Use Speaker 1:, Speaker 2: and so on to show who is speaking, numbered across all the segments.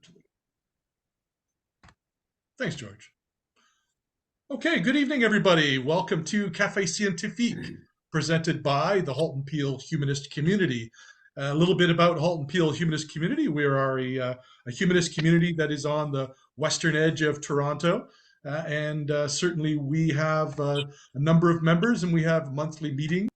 Speaker 1: virtually. Thanks, George. Okay, good evening, everybody. Welcome to Café Scientifique, presented by the Halton Peel Humanist Community. A little bit about Halton Peel Humanist Community. We are a humanist community that is on the western edge of Toronto. And certainly we have a number of members and we have monthly meetings.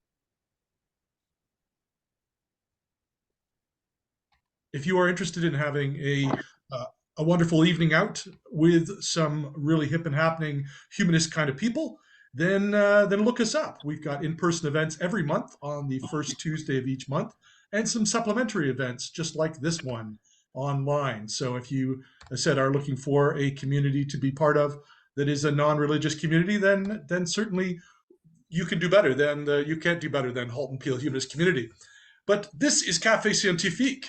Speaker 1: If you are interested in having a wonderful evening out with some really hip and happening humanist kind of people, then look us up. We've got in-person events every month on the first Tuesday of each month, and some supplementary events just like this one online. So if you, as I said, are looking for a community to be part of that is a non-religious community, then certainly you can do better than you can't do better than Halton Peel Humanist Community. But this is Café Scientifique.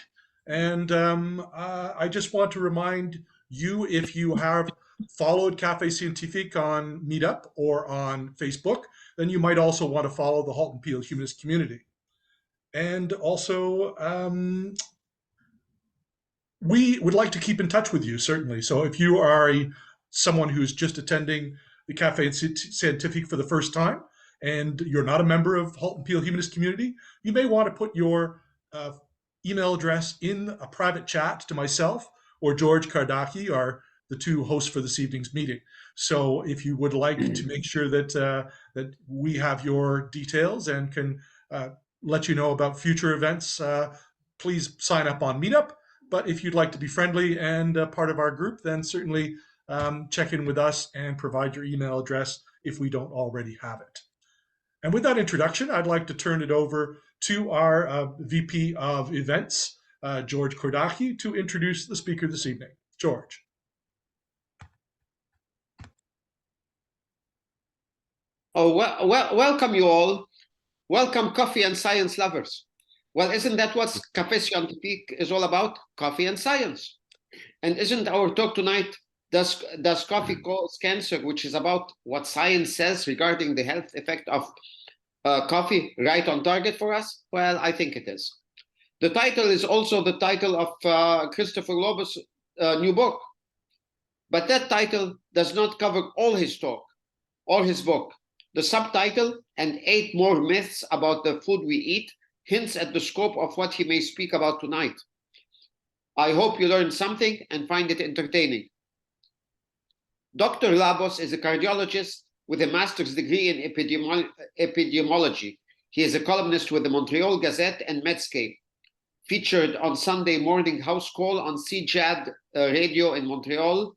Speaker 1: And I just want to remind you, if you have followed Café Scientifique on Meetup or on Facebook, then you might also want to follow the Halton Peel Humanist Community. And also, we would like to keep in touch with you, certainly. So if you are someone who's just attending the Café Scientifique for the first time, and you're not a member of Halton Peel Humanist Community, you may want to put your email address in a private chat to myself or George Kardaki, are the two hosts for this evening's meeting. So if you would like to make sure that that we have your details and can let you know about future events, please sign up on Meetup. But if you'd like to be friendly and part of our group, then certainly check in with us and provide your email address if we don't already have it. And with that introduction, I'd like to turn it over to our VP of Events, George Kordaki, to introduce the speaker this evening. George.
Speaker 2: Oh, well, welcome you all. Welcome, coffee and science lovers. Well, isn't that what Café Scientifique is all about? Coffee and science. And isn't our talk tonight, does coffee cause cancer, which is about what science says regarding the health effect of coffee, right on target for us? Well, I think it is. The title is also the title of Christopher Labos' new book. But that title does not cover all his talk or his book. The subtitle and 8 more myths about the food we eat hints at the scope of what he may speak about tonight. I hope you learned something and find it entertaining. Dr. Labos is a cardiologist with a master's degree in epidemiology. He is a columnist with the Montreal Gazette and Medscape, featured on Sunday morning house call on CJAD radio in Montreal,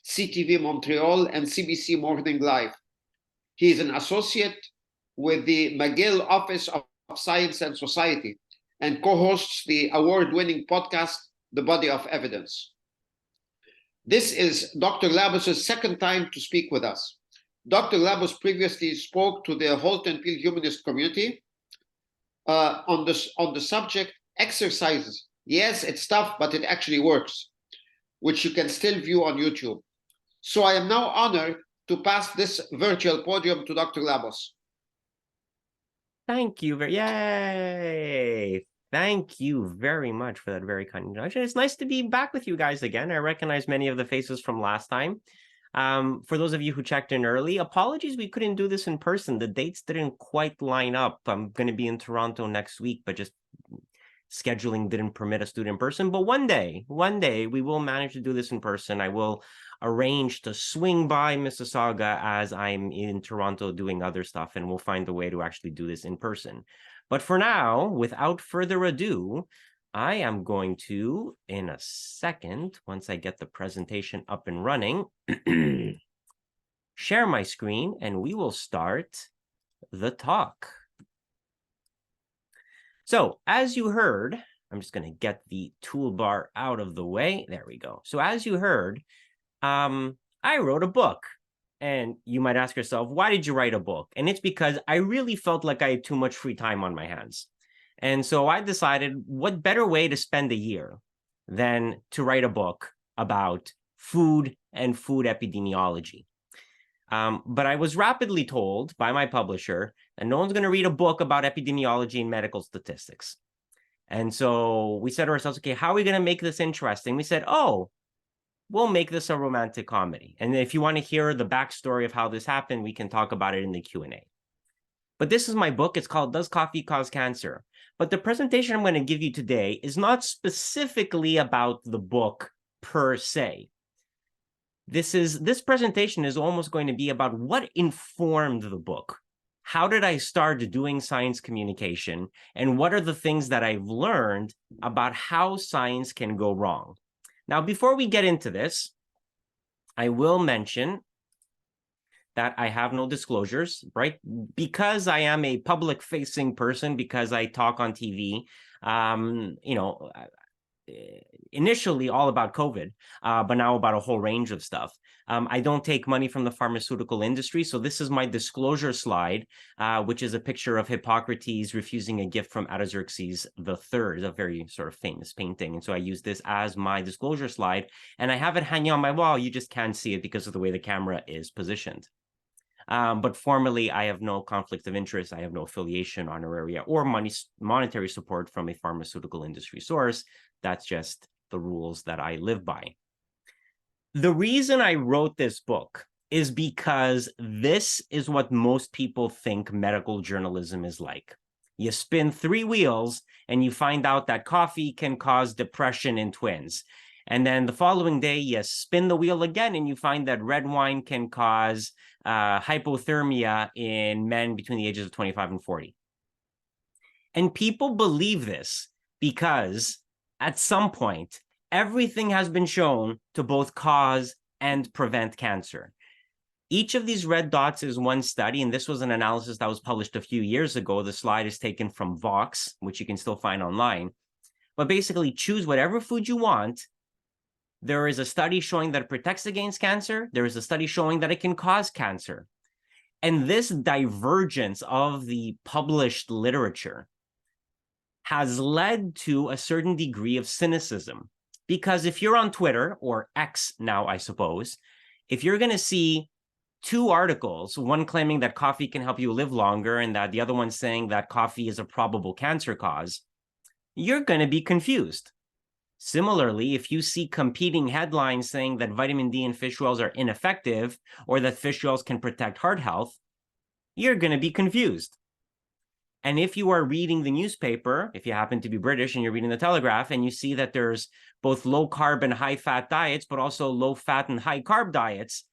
Speaker 2: CTV Montreal, and CBC Morning Live. He is an associate with the McGill Office of Science and Society and co-hosts the award-winning podcast, The Body of Evidence. This is Dr. Labos' second time to speak with us. Dr. Labos previously spoke to the Halton Peel Humanist Community on the subject exercises. Yes, it's tough, but it actually works, which you can still view on YouTube. So I am now honored to pass this virtual podium to Dr. Labos.
Speaker 3: Thank you. Yay! Thank you very much for that very kind introduction. It's nice to be back with you guys again. I recognize many of the faces from last time. For those of you who checked in early, apologies we couldn't do this in person. The dates didn't quite line up. I'm going to be in Toronto next week, but just scheduling didn't permit us to do it in person. But one day we will manage to do this in person. I will arrange to swing by Mississauga as I'm in Toronto doing other stuff, and we'll find a way to actually do this in person. But for now, without further ado, I am going to, in a second, once I get the presentation up and running, share my screen, and we will start the talk. So, as you heard, I'm just going to get the toolbar out of the way. There we go. So, as you heard, I wrote a book. And you might ask yourself, why did you write a book? And it's because I really felt like I had too much free time on my hands. And so I decided, what better way to spend a year than to write a book about food and food epidemiology. But I was rapidly told by my publisher that no one's going to read a book about epidemiology and medical statistics. And so we said to ourselves, okay, how are we going to make this interesting? We said, oh, we'll make this a romantic comedy. And if you want to hear the backstory of how this happened, we can talk about it in the Q&A. But this is my book. It's called Does Coffee Cause Cancer? But the presentation I'm going to give you today is not specifically about the book per se. This presentation is almost going to be about what informed the book. How did I start doing science communication? And what are the things that I've learned about how science can go wrong? Now, before we get into this, I will mention that I have no disclosures, right? Because I am a public-facing person, because I talk on TV, initially all about COVID, but now about a whole range of stuff. I don't take money from the pharmaceutical industry. So this is my disclosure slide, which is a picture of Hippocrates refusing a gift from Artaxerxes III, a very sort of famous painting. And so I use this as my disclosure slide, and I have it hanging on my wall. You just can't see it because of the way the camera is positioned. But formally, I have no conflict of interest. I have no affiliation, honoraria, or monetary support from a pharmaceutical industry source. That's just the rules that I live by. The reason I wrote this book is because this is what most people think medical journalism is like. You spin 3 wheels and you find out that coffee can cause depression in twins. And then the following day, you spin the wheel again and you find that red wine can cause hypothermia in men between the ages of 25 and 40. And people believe this because at some point, everything has been shown to both cause and prevent cancer. Each of these red dots is one study, and this was an analysis that was published a few years ago. The slide is taken from Vox, which you can still find online. But basically, choose whatever food you want. There is a study showing that it protects against cancer. There is a study showing that it can cause cancer. And this divergence of the published literature has led to a certain degree of cynicism. Because if you're on Twitter, or X now, I suppose, if you're going to see 2 articles, one claiming that coffee can help you live longer and that the other one saying that coffee is a probable cancer cause, you're going to be confused. Similarly, if you see competing headlines saying that vitamin D in fish oils are ineffective or that fish oils can protect heart health, you're going to be confused. And if you are reading the newspaper, if you happen to be British and you're reading the Telegraph and you see that there's both low carb and high fat diets, but also low fat and high carb diets,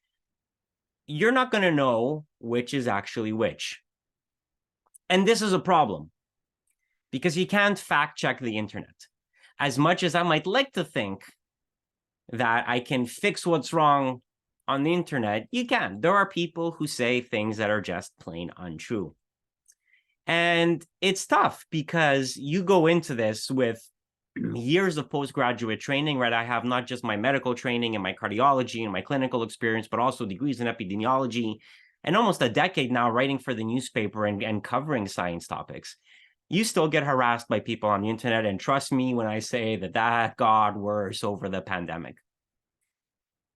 Speaker 3: you're not going to know which is actually which. And this is a problem because you can't fact check the internet. As much as I might like to think that I can fix what's wrong on the internet, you can. There are people who say things that are just plain untrue. And it's tough because you go into this with years of postgraduate training, right? I have not just my medical training and my cardiology and my clinical experience, but also degrees in epidemiology and almost a decade now writing for the newspaper and covering science topics. You still get harassed by people on the internet. And trust me when I say that got worse over the pandemic.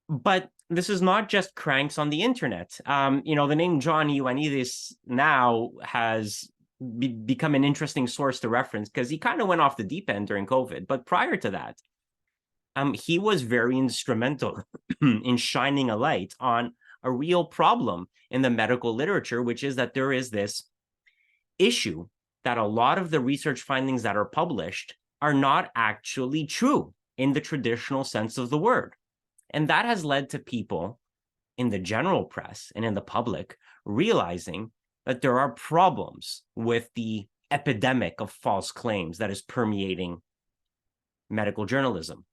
Speaker 3: But this is not just cranks on the internet. The name John Ioannidis now has become an interesting source to reference because he kind of went off the deep end during COVID. But prior to that, he was very instrumental in shining a light on a real problem in the medical literature, which is that there is this issue that a lot of the research findings that are published are not actually true in the traditional sense of the word. And that has led to people in the general press and in the public realizing that there are problems with the epidemic of false claims that is permeating medical journalism.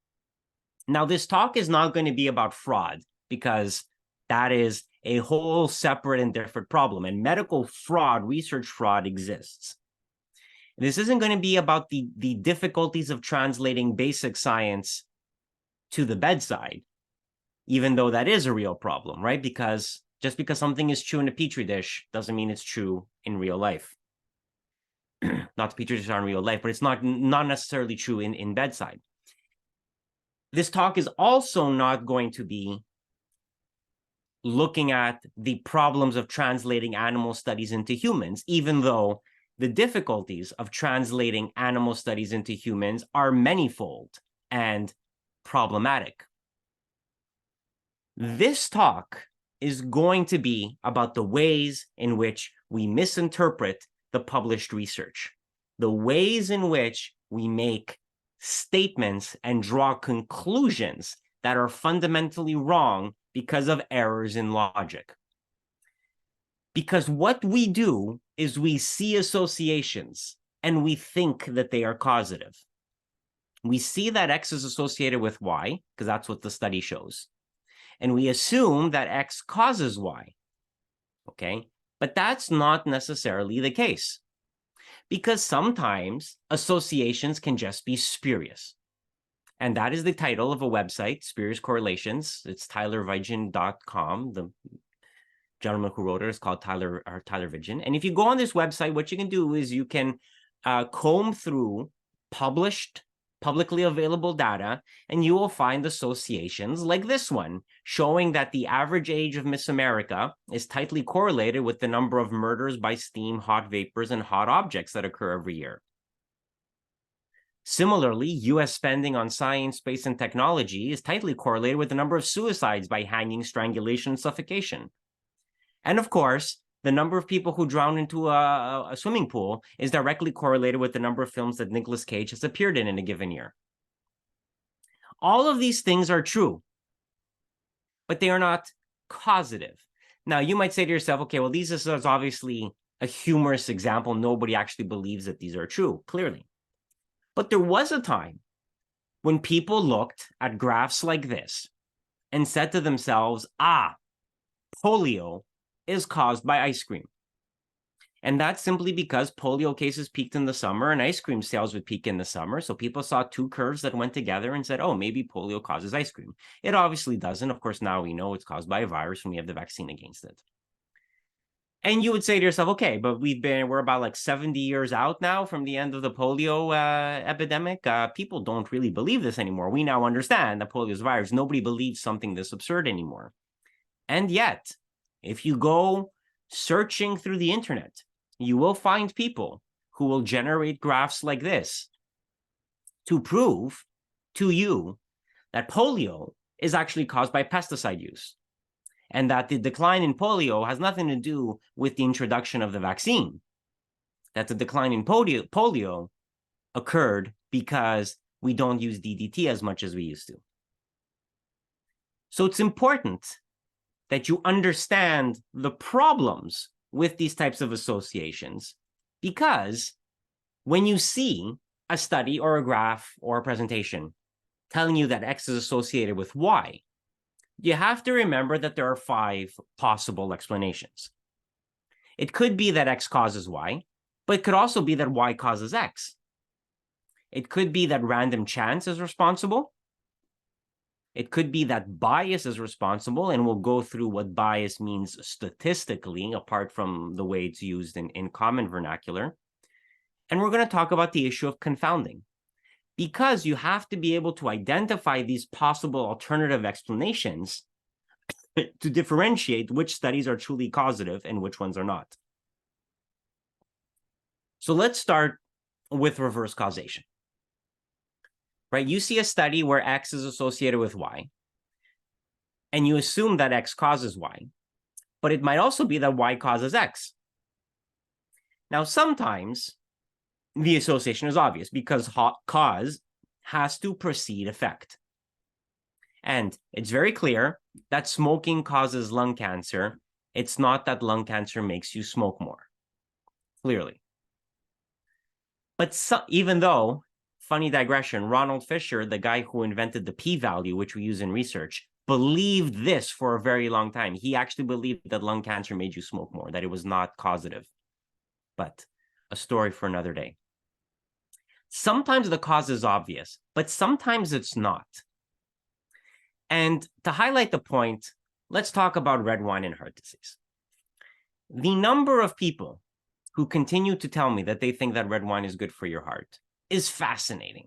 Speaker 3: Now, this talk is not going to be about fraud because that is a whole separate and different problem. And medical fraud, research fraud exists. This isn't going to be about the difficulties of translating basic science to the bedside, even though that is a real problem, right? Because just because something is true in a petri dish doesn't mean it's true in real life. Not the petri dish are in real life, but it's not necessarily true in bedside. This talk is also not going to be looking at the problems of translating animal studies into humans, even though the difficulties of translating animal studies into humans are manifold and problematic. This talk is going to be about the ways in which we misinterpret the published research, the ways in which we make statements and draw conclusions that are fundamentally wrong because of errors in logic. Because what we do is we see associations and we think that they are causative. We see that X is associated with Y, because that's what the study shows. And we assume that X causes Y, okay? But that's not necessarily the case, because sometimes associations can just be spurious. And that is the title of a website, Spurious Correlations. It's tylervigin.com. The gentleman who wrote it is called Tyler Vigin. And if you go on this website, what you can do is you can comb through published, publicly available data, and you will find associations like this one, showing that the average age of Miss America is tightly correlated with the number of murders by steam, hot vapors, and hot objects that occur every year. Similarly, US spending on science, space, and technology is tightly correlated with the number of suicides by hanging, strangulation, and suffocation. And of course, the number of people who drown into a swimming pool is directly correlated with the number of films that Nicolas Cage has appeared in a given year. All of these things are true, but they are not causative. Now, you might say to yourself, okay, well, this is obviously a humorous example. Nobody actually believes that these are true, clearly. But there was a time when people looked at graphs like this and said to themselves, polio is caused by ice cream. And that's simply because polio cases peaked in the summer and ice cream sales would peak in the summer. So people saw two curves that went together and said, oh, maybe polio causes ice cream. It obviously doesn't. Of course, now we know it's caused by a virus and we have the vaccine against it. And you would say to yourself, okay, but we're about like 70 years out now from the end of the polio epidemic. People don't really believe this anymore. We now understand that polio is a virus. Nobody believes something this absurd anymore. And yet, if you go searching through the internet, you will find people who will generate graphs like this to prove to you that polio is actually caused by pesticide use, and that the decline in polio has nothing to do with the introduction of the vaccine, that the decline in polio occurred because we don't use DDT as much as we used to. So it's important that you understand the problems with these types of associations, because when you see a study or a graph or a presentation telling you that X is associated with Y, you have to remember that there are 5 possible explanations. It could be that X causes Y, but it could also be that Y causes X. It could be that random chance is responsible. It could be that bias is responsible, and we'll go through what bias means statistically, apart from the way it's used in common vernacular. And we're going to talk about the issue of confounding, because you have to be able to identify these possible alternative explanations to differentiate which studies are truly causative and which ones are not. So let's start with reverse causation. Right? You see a study where X is associated with Y, and you assume that X causes Y, but it might also be that Y causes X. Now, sometimes the association is obvious because cause has to precede effect. And it's very clear that smoking causes lung cancer. It's not that lung cancer makes you smoke more, clearly. But even though, funny digression, Ronald Fisher, the guy who invented the p-value, which we use in research, believed this for a very long time. He actually believed that lung cancer made you smoke more, that it was not causative. But a story for another day. Sometimes the cause is obvious, but sometimes it's not. And to highlight the point, let's talk about red wine and heart disease. The number of people who continue to tell me that they think that red wine is good for your heart is fascinating,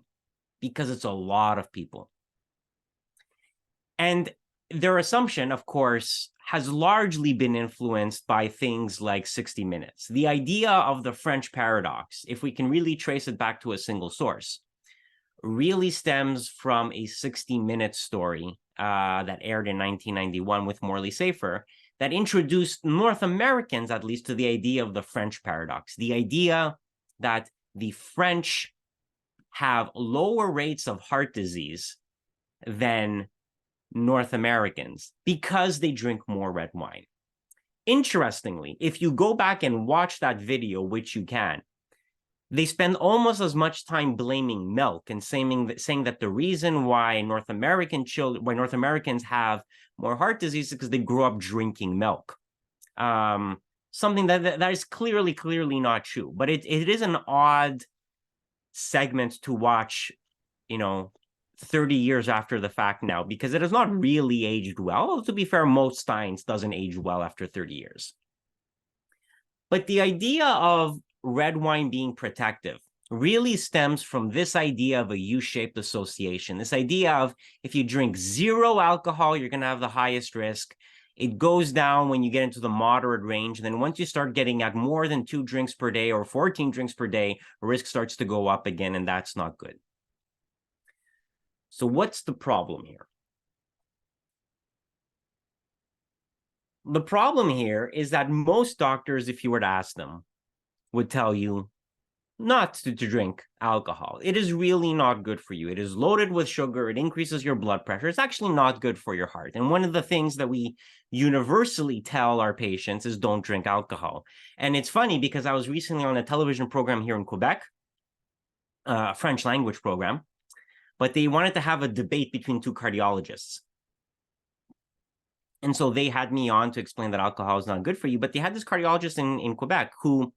Speaker 3: because it's a lot of people. And their assumption, of course, has largely been influenced by things like 60 Minutes. The idea of the French paradox, if we can really trace it back to a single source, really stems from a 60 Minutes story that aired in 1991 with Morley Safer that introduced North Americans, at least, to the idea of the French paradox, the idea that the French have lower rates of heart disease than North Americans because they drink more red wine. Interestingly, if you go back and watch that video, which you can, they spend almost as much time blaming milk and saying that the reason why North Americans have more heart disease is because they grew up drinking milk. Something that is clearly not true, but it is an odd segment to watch, 30 years after the fact now, because it has not really aged well. To be fair, most science doesn't age well after 30 years. But the idea of red wine being protective really stems from this idea of a U-shaped association. This idea of if you drink 0 alcohol, you're going to have the highest risk. It goes down when you get into the moderate range. And then once you start getting at more than 2 drinks per day or 14 drinks per day, risk starts to go up again, and that's not good. So what's the problem here? The problem here is that most doctors, if you were to ask them, would tell you not to drink alcohol. It is really not good for you. It is loaded with sugar. It increases your blood pressure. It's actually not good for your heart. And one of the things that we universally tell our patients is don't drink alcohol. And it's funny because I was recently on a television program here in Quebec, a French language program, but they wanted to have a debate between 2 cardiologists. And so they had me on to explain that alcohol is not good for you. But they had this cardiologist in Quebec who,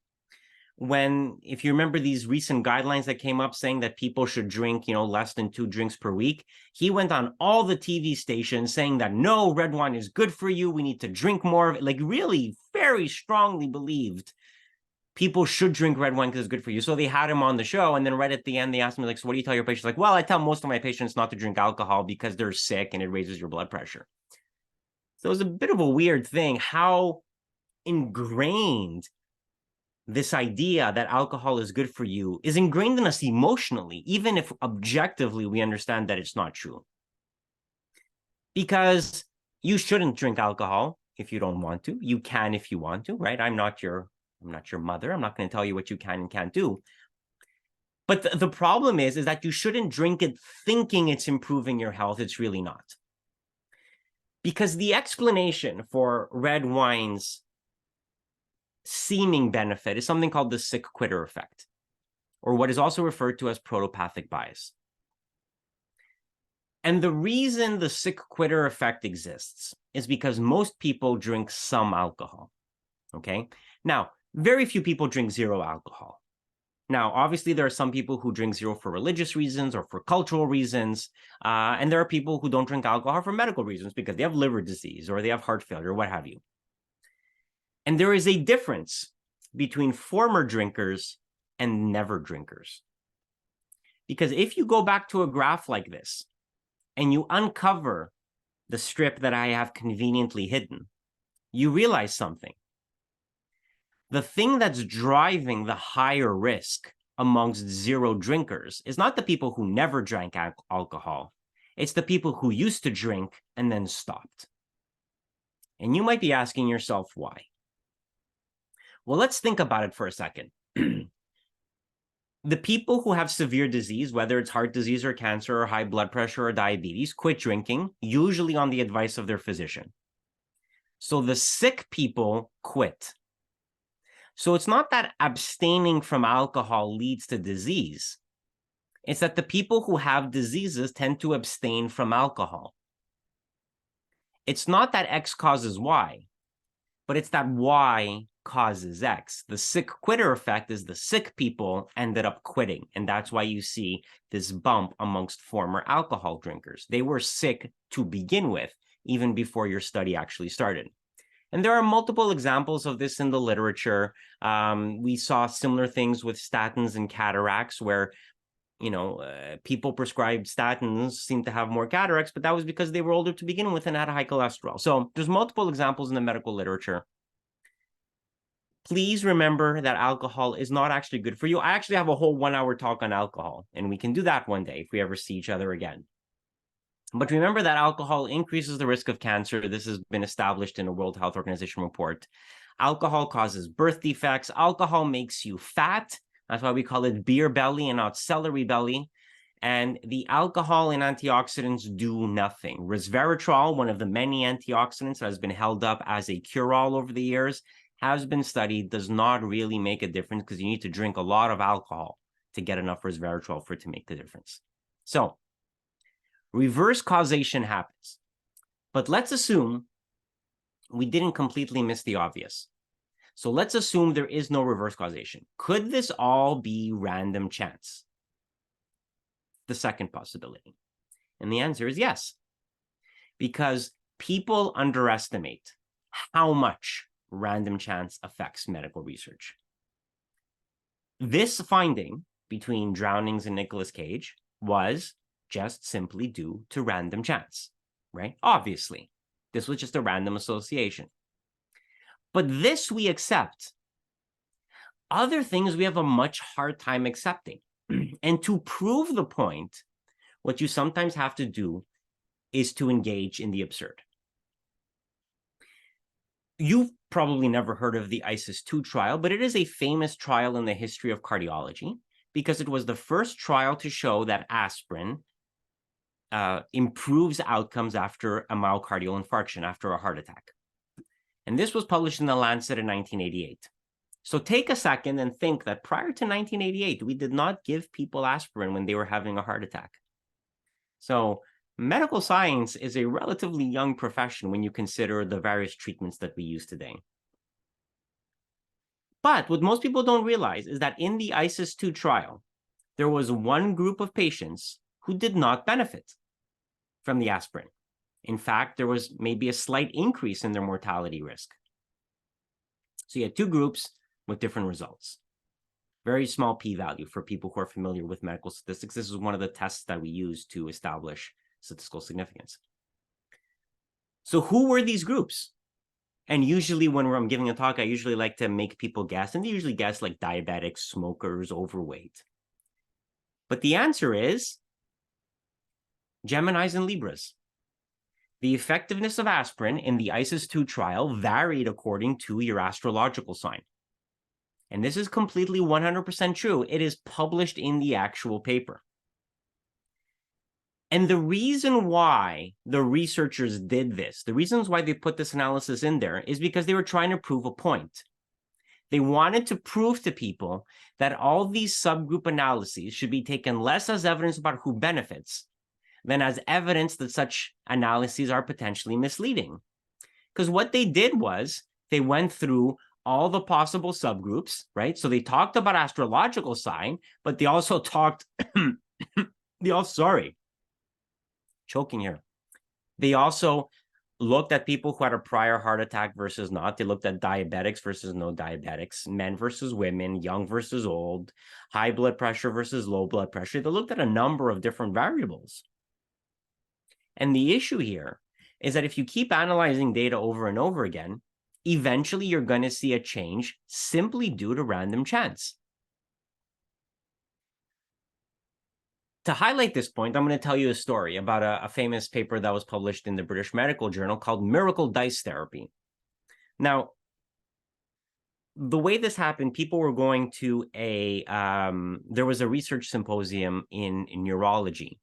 Speaker 3: if you remember these recent guidelines that came up saying that people should drink, less than 2 drinks per week, he went on all the TV stations saying that no, red wine is good for you. We need to drink more of it. Like really very strongly believed people should drink red wine because it's good for you. So they had him on the show. And then right at the end, they asked me, like, so what do you tell your patients? Like, well, I tell most of my patients not to drink alcohol because they're sick and it raises your blood pressure. So it was a bit of a weird thing how ingrained this idea that alcohol is good for you is ingrained in us emotionally, even if objectively we understand that it's not true. Because you shouldn't drink alcohol if you don't want to. You can if you want to, right? I'm not your mother. I'm not going to tell you what you can and can't do. But the problem is that you shouldn't drink it thinking it's improving your health. It's really not. Because the explanation for red wine's seeming benefit is something called the sick quitter effect, or what is also referred to as protopathic bias. And the reason the sick quitter effect exists is because most people drink some alcohol, okay? Now, very few people drink 0 alcohol. Now, obviously, there are some people who drink 0 for religious reasons or for cultural reasons, and there are people who don't drink alcohol for medical reasons because they have liver disease or they have heart failure, what have you. And there is a difference between former drinkers and never drinkers. Because if you go back to a graph like this and you uncover the strip that I have conveniently hidden, you realize something. The thing that's driving the higher risk amongst 0 drinkers is not the people who never drank alcohol. It's the people who used to drink and then stopped. And you might be asking yourself why. Well, let's think about it for a second. The people who have severe disease, whether it's heart disease or cancer or high blood pressure or diabetes, quit drinking, usually on the advice of their physician. So the sick people quit. So it's not that abstaining from alcohol leads to disease. It's that the people who have diseases tend to abstain from alcohol. It's not that X causes Y, but it's that Y causes X. The sick quitter effect is the sick people ended up quitting. And that's why you see this bump amongst former alcohol drinkers. They were sick to begin with, even before your study actually started. And there are multiple examples of this in the literature. We saw similar things with statins and cataracts where, people prescribed statins seem to have more cataracts, but that was because they were older to begin with and had high cholesterol. So there's multiple examples in the medical literature. Please remember that alcohol is not actually good for you. I actually have a whole 1-hour talk on alcohol, and we can do that one day if we ever see each other again. But remember that alcohol increases the risk of cancer. This has been established in a World Health Organization report. Alcohol causes birth defects. Alcohol makes you fat. That's why we call it beer belly and not celery belly. And the alcohol and antioxidants do nothing. Resveratrol, one of the many antioxidants that has been held up as a cure-all over the years, has been studied, does not really make a difference because you need to drink a lot of alcohol to get enough resveratrol for it to make the difference. So reverse causation happens. But let's assume we didn't completely miss the obvious. So let's assume there is no reverse causation. Could this all be random chance? The second possibility. And the answer is yes. Because people underestimate how much random chance affects medical research. This finding between drownings and Nicolas Cage was just simply due to random chance, right? Obviously, this was just a random association. But this we accept. Other things we have a much hard time accepting. And to prove the point, what you sometimes have to do is to engage in the absurd. You've probably never heard of the ISIS-2 trial, but it is a famous trial in the history of cardiology because it was the first trial to show that aspirin improves outcomes after a myocardial infarction, after a heart attack. And this was published in The Lancet in 1988. So take a second and think that prior to 1988, we did not give people aspirin when they were having a heart attack. So medical science is a relatively young profession when you consider the various treatments that we use today. But what most people don't realize is that in the ISIS-2 trial, there was one group of patients who did not benefit from the aspirin. In fact, there was maybe a slight increase in their mortality risk. So you had two groups with different results. Very small p-value for people who are familiar with medical statistics. This is one of the tests that we use to establish statistical significance. So who were these groups? And usually when I'm giving a talk, I usually like to make people guess, and they usually guess like diabetics, smokers, overweight. But the answer is Geminis and Libras. The effectiveness of aspirin in the ISIS-2 trial varied according to your astrological sign. And this is completely 100% true. It is published in the actual paper. And the reason why the researchers did this, the reasons why they put this analysis in there is because they were trying to prove a point. They wanted to prove to people that all these subgroup analyses should be taken less as evidence about who benefits than as evidence that such analyses are potentially misleading. Because what they did was they went through all the possible subgroups, right? So they talked about astrological sign, but they also talked, choking here. They also looked at people who had a prior heart attack versus not. They looked at diabetics versus no diabetics, men versus women, young versus old, high blood pressure versus low blood pressure. They looked at a number of different variables. And the issue here is that if you keep analyzing data over and over again, eventually you're going to see a change simply due to random chance. To highlight this point, I'm going to tell you a story about a famous paper that was published in the British Medical Journal called Miracle Dice Therapy. Now, the way this happened, people were going to there was a research symposium in neurology,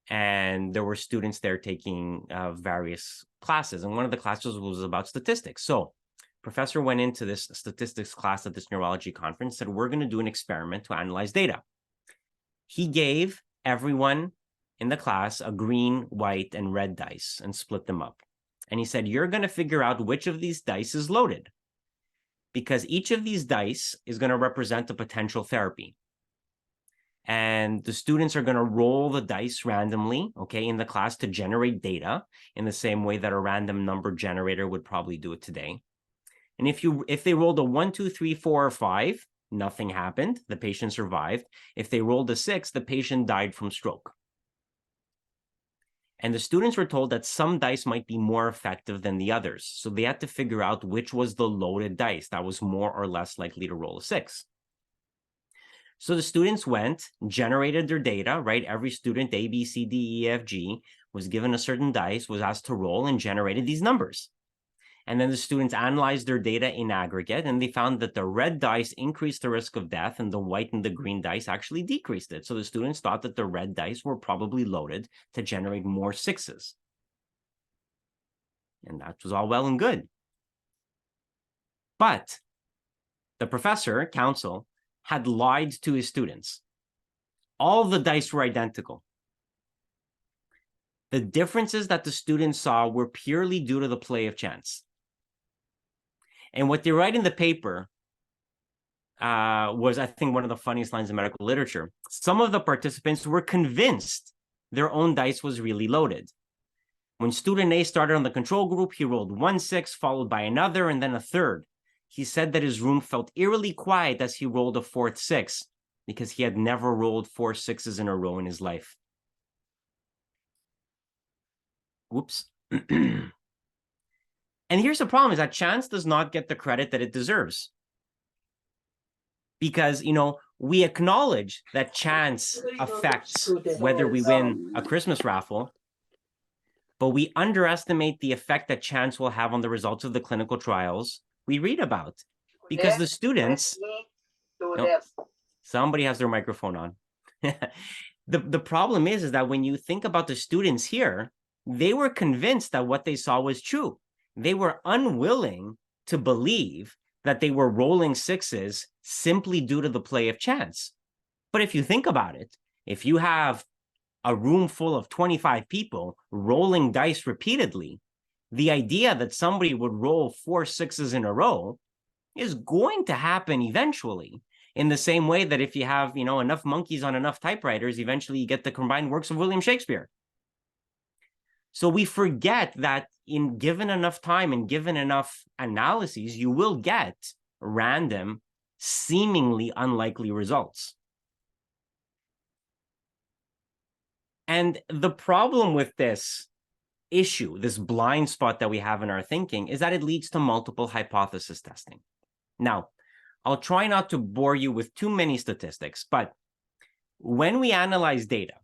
Speaker 3: and there were students there taking various classes, and one of the classes was about statistics. So professor went into this statistics class at this neurology conference, said, we're going to do an experiment to analyze data. He gave everyone in the class a green, white, and red dice and split them up. And he said, you're going to figure out which of these dice is loaded, because each of these dice is going to represent a potential therapy. And the students are going to roll the dice randomly, okay, in the class to generate data in the same way that a random number generator would probably do it today. And if they rolled a 1, 2, 3, 4, or 5, nothing happened. The patient survived. If they rolled a 6, the patient died from stroke. And the students were told that some dice might be more effective than the others. So they had to figure out which was the loaded dice that was more or less likely to roll a 6. So the students went, generated their data, right? Every student, A, B, C, D, E, F, G, was given a certain dice, was asked to roll, and generated these numbers. And then the students analyzed their data in aggregate, and they found that the red dice increased the risk of death, and the white and the green dice actually decreased it. So the students thought that the red dice were probably loaded to generate more sixes. And that was all well and good. But the professor, counsel, had lied to his students. All the dice were identical. The differences that the students saw were purely due to the play of chance. And what they write in the paper was, I think, one of the funniest lines in medical literature. Some of the participants were convinced their own dice was really loaded. When student A started on the control group, he rolled 1 6, followed by another, and then a third. He said that his room felt eerily quiet as he rolled a 4th 6, because he had never rolled 4 6s in a row in his life. Whoops. And here's the problem, is that chance does not get the credit that it deserves. Because, we acknowledge that chance affects whether we win a Christmas raffle, but we underestimate the effect that chance will have on the results of the clinical trials we read about. Because the students... Oh, somebody has their microphone on. The problem is that when you think about the students here, they were convinced that what they saw was true. They were unwilling to believe that they were rolling 6s simply due to the play of chance. But if you think about it, if you have a room full of 25 people rolling dice repeatedly, the idea that somebody would roll 4 6s in a row is going to happen eventually. In the same way that if you have, enough monkeys on enough typewriters, eventually you get the combined works of William Shakespeare. So we forget that in given enough time and given enough analyses, you will get random, seemingly unlikely results. And the problem with this issue, this blind spot that we have in our thinking, is that it leads to multiple hypothesis testing. Now, I'll try not to bore you with too many statistics, but when we analyze data,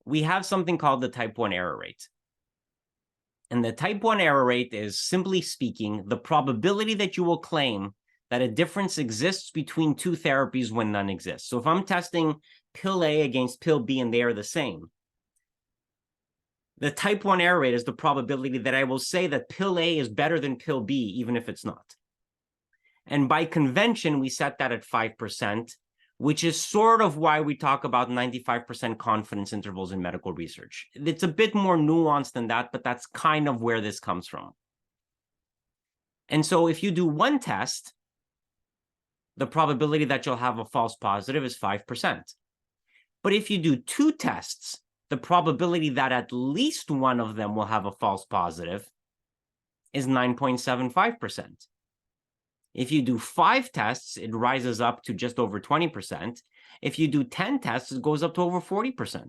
Speaker 3: we have something called the type 1 error rate. And the type 1 error rate is, simply speaking, the probability that you will claim that a difference exists between two therapies when none exists. So if I'm testing pill A against pill B and they are the same, the type 1 error rate is the probability that I will say that pill A is better than pill B, even if it's not. And by convention, we set that at 5%, which is sort of why we talk about 95% confidence intervals in medical research. It's a bit more nuanced than that, but that's kind of where this comes from. And so if you do one test, the probability that you'll have a false positive is 5%. But if you do 2 tests, the probability that at least one of them will have a false positive is 9.75%. If you do 5 tests, it rises up to just over 20%. If you do 10 tests, it goes up to over 40%.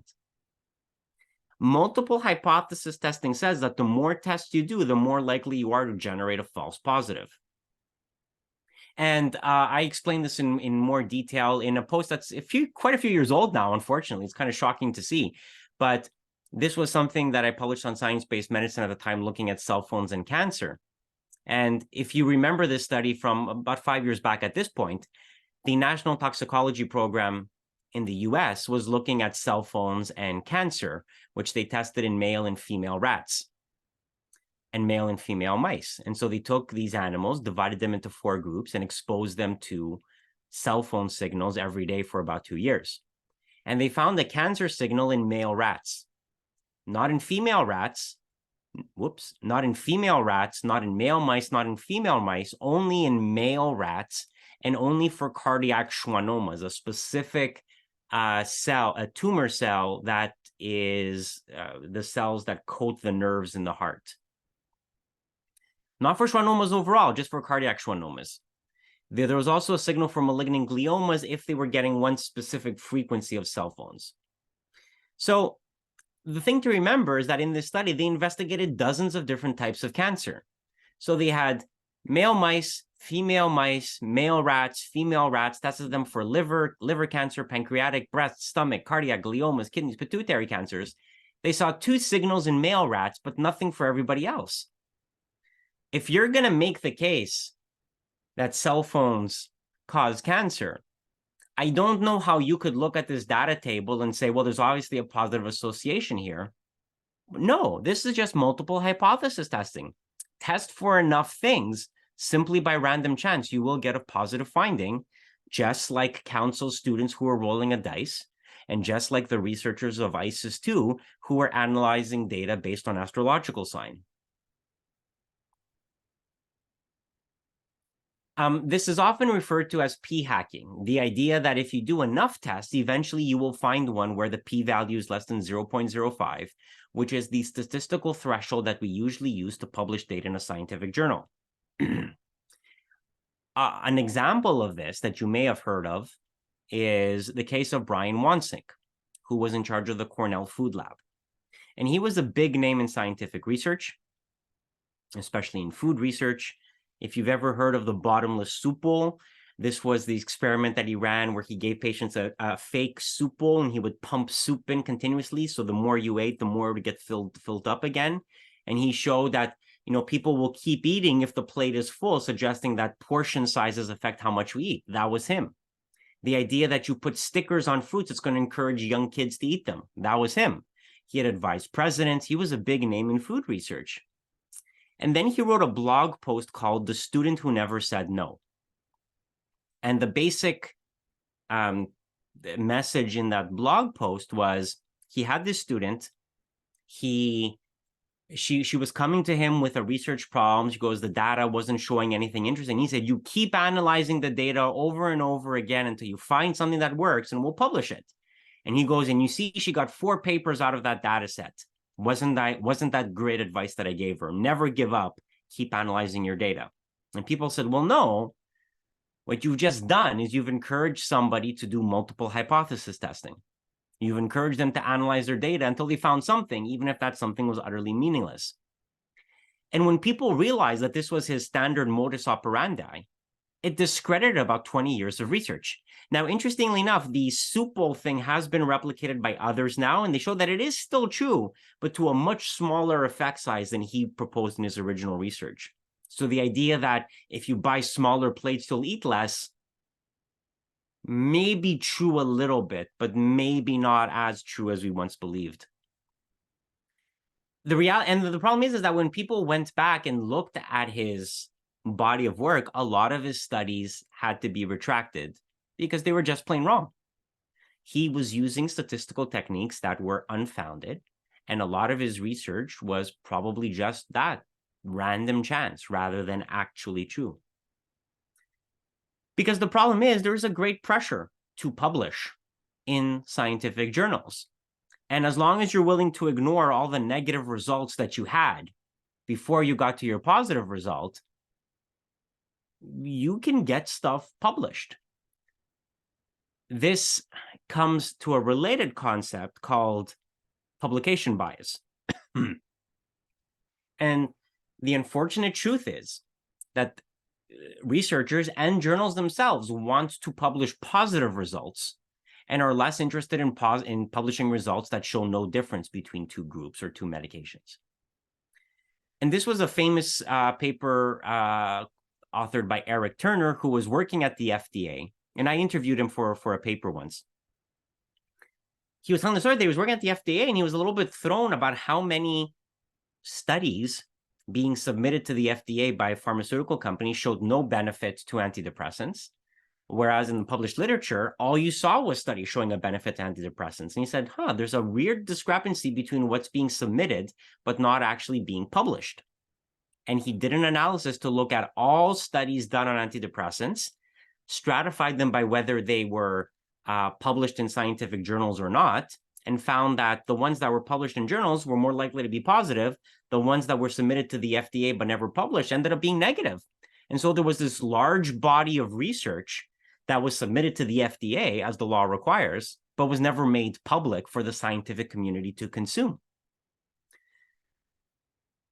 Speaker 3: Multiple hypothesis testing says that the more tests you do, the more likely you are to generate a false positive. And I explained this in more detail in a post that's quite a few years old now, unfortunately. It's kind of shocking to see. But this was something that I published on Science-Based Medicine at the time, looking at cell phones and cancer. And if you remember this study from about 5 years back at this point, the National Toxicology Program in the US was looking at cell phones and cancer, which they tested in male and female rats and male and female mice. And so they took these animals, divided them into 4 groups, and exposed them to cell phone signals every day for about 2 years. And they found a cancer signal in male rats, not in female rats. Not in female rats, not in male mice, not in female mice, only in male rats, and only for cardiac schwannomas, a specific cell, a tumor cell that is the cells that coat the nerves in the heart. Not for schwannomas overall, just for cardiac schwannomas. There was also a signal for malignant gliomas if they were getting one specific frequency of cell phones. So the thing to remember is that in this study, they investigated dozens of different types of cancer. So they had male mice, female mice, male rats, female rats, tested them for liver cancer, pancreatic, breast, stomach, cardiac, gliomas, kidneys, pituitary cancers. They saw 2 signals in male rats, but nothing for everybody else. If you're going to make the case that cell phones cause cancer, I don't know how you could look at this data table and say, well, there's obviously a positive association here. No, this is just multiple hypothesis testing. Test for enough things simply by random chance. You will get a positive finding, just like counsel students who are rolling a dice, and just like the researchers of ISIS 2 who are analyzing data based on astrological sign. This is often referred to as p-hacking, the idea that if you do enough tests, eventually you will find one where the p-value is less than 0.05, which is the statistical threshold that we usually use to publish data in a scientific journal. An example of this that you may have heard of is the case of Brian Wansink, who was in charge of the Cornell Food Lab. And he was a big name in scientific research, especially in food research. If you've ever heard of the bottomless soup bowl, this was the experiment that he ran where he gave patients a fake soup bowl and he would pump soup in continuously. So the more you ate, the more it would get filled up again. And he showed that, people will keep eating if the plate is full, suggesting that portion sizes affect how much we eat. That was him. The idea that you put stickers on fruits, it's going to encourage young kids to eat them. That was him. He had advised presidents. He was a big name in food research. And then he wrote a blog post called The Student Who Never Said No. And the basic message in that blog post was he had this student. She was coming to him with a research problem. She goes, the data wasn't showing anything interesting. He said, you keep analyzing the data over and over again until you find something that works and we'll publish it. And he goes, and you see, she got 4 papers out of that data set. Wasn't that great advice that I gave her? Never give up. Keep analyzing your data. And people said, well, no. What you've just done is you've encouraged somebody to do multiple hypothesis testing. You've encouraged them to analyze their data until they found something, even if that something was utterly meaningless. And when people realized that this was his standard modus operandi, it discredited about 20 years of research. Now, interestingly enough, the soup bowl thing has been replicated by others now, and they show that it is still true, but to a much smaller effect size than he proposed in his original research. So the idea that if you buy smaller plates, you'll eat less may be true a little bit, but maybe not as true as we once believed. The problem is that when people went back and looked at his body of work, a lot of his studies had to be retracted because they were just plain wrong. He was using statistical techniques that were unfounded, and a lot of his research was probably just that, random chance rather than actually true. Because the problem is there's a great pressure to publish in scientific journals. And as long as you're willing to ignore all the negative results that you had before you got to your positive result, you can get stuff published. This comes to a related concept called publication bias. And the unfortunate truth is that researchers and journals themselves want to publish positive results and are less interested in publishing results that show no difference between 2 groups or 2 medications. And this was a famous paper authored by Eric Turner, who was working at the FDA. And I interviewed him for a paper once. He was telling the story that he was working at the FDA, and he was a little bit thrown about how many studies being submitted to the FDA by pharmaceutical companies showed no benefit to antidepressants, whereas in the published literature, all you saw was studies showing a benefit to antidepressants. And he said, there's a weird discrepancy between what's being submitted but not actually being published. And he did an analysis to look at all studies done on antidepressants, stratified them by whether they were published in scientific journals or not, and found that the ones that were published in journals were more likely to be positive. The ones that were submitted to the FDA but never published ended up being negative. And so there was this large body of research that was submitted to the FDA, as the law requires, but was never made public for the scientific community to consume.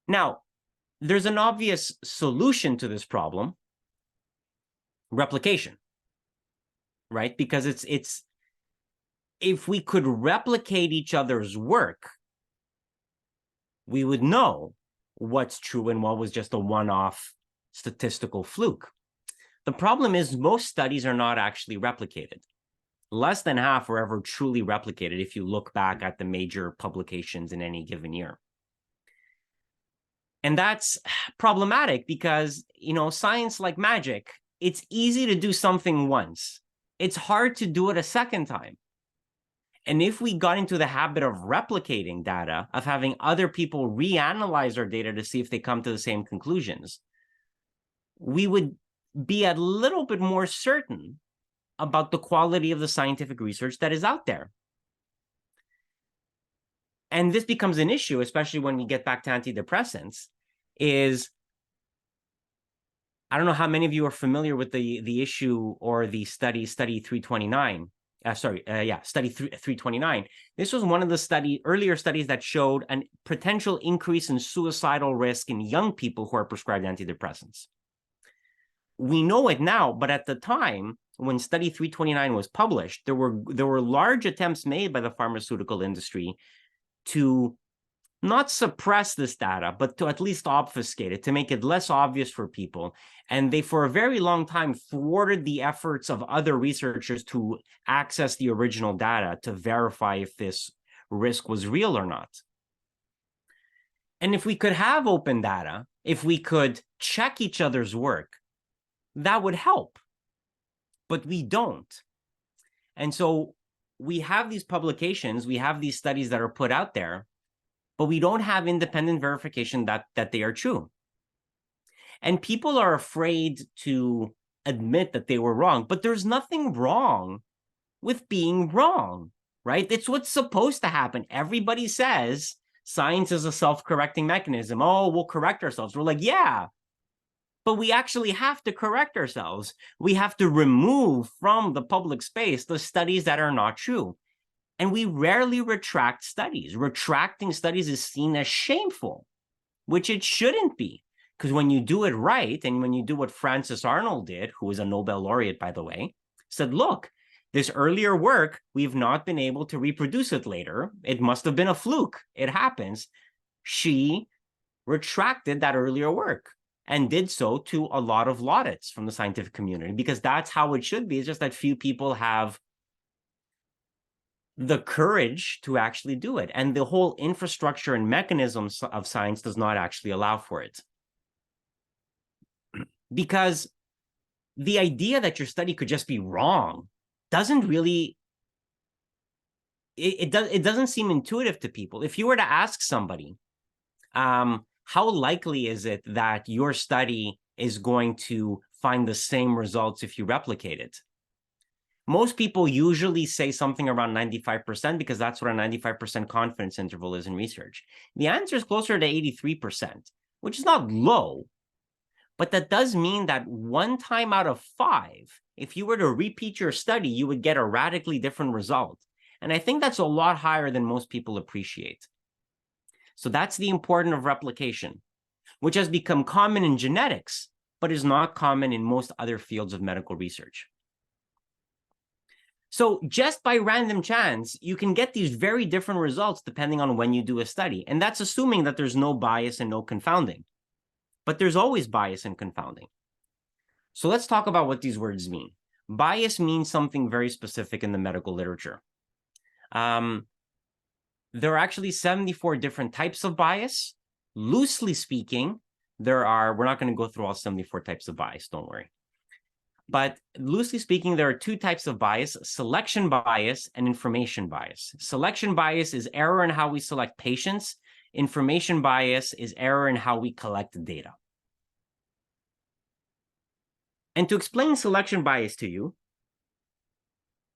Speaker 3: Now, there's an obvious solution to this problem, replication, right? Because it's if we could replicate each other's work, we would know what's true and what was just a one-off statistical fluke. The problem is most studies are not actually replicated. Less than half are ever truly replicated if you look back at the major publications in any given year. And that's problematic because, science, like magic, it's easy to do something once. It's hard to do it a second time. And if we got into the habit of replicating data, of having other people reanalyze our data to see if they come to the same conclusions, we would be a little bit more certain about the quality of the scientific research that is out there. And this becomes an issue, especially when we get back to antidepressants, is, I don't know how many of you are familiar with the issue or the study 329. Study 329. This was one of the earlier studies that showed a potential increase in suicidal risk in young people who are prescribed antidepressants. We know it now, but at the time, when study 329 was published, there were large attempts made by the pharmaceutical industry to not suppress this data, but to at least obfuscate it, to make it less obvious for people. And they, for a very long time, thwarted the efforts of other researchers to access the original data to verify if this risk was real or not. And if we could have open data, if we could check each other's work, that would help. But we don't. And so we have these publications, we have these studies that are put out there, but we don't have independent verification that they are true. And people are afraid to admit that they were wrong, but there's nothing wrong with being wrong, right? It's what's supposed to happen. Everybody says science is a self-correcting mechanism. Oh, we'll correct ourselves. We're like, yeah, but we actually have to correct ourselves. We have to remove from the public space the studies that are not true. And we rarely retract studies. Retracting studies is seen as shameful, which it shouldn't be. Because when you do it right, and when you do what Francis Arnold did, who is a Nobel laureate, by the way, said, look, this earlier work, we've not been able to reproduce it later. It must have been a fluke. It happens. She retracted that earlier work and did so to a lot of laudits from the scientific community, because that's how it should be. It's just that few people have the courage to actually do it. And the whole infrastructure and mechanisms of science does not actually allow for it. Because the idea that your study could just be wrong doesn't really, it doesn't seem intuitive to people. If you were to ask somebody, how likely is it that your study is going to find the same results if you replicate it? Most people usually say something around 95% because that's what a 95% confidence interval is in research. The answer is closer to 83%, which is not low, but that does mean that 1 time out of 5, if you were to repeat your study, you would get a radically different result. And I think that's a lot higher than most people appreciate. So that's the importance of replication, which has become common in genetics, but is not common in most other fields of medical research. So just by random chance, you can get these very different results depending on when you do a study. And that's assuming that there's no bias and no confounding. But there's always bias and confounding. So let's talk about what these words mean. Bias means something very specific in the medical literature. There are actually 74 different types of bias. Loosely speaking, we're not going to go through all 74 types of bias, don't worry. But loosely speaking, there are 2 types of bias: selection bias and information bias. Selection bias is error in how we select patients. Information bias is error in how we collect data. And to explain selection bias to you,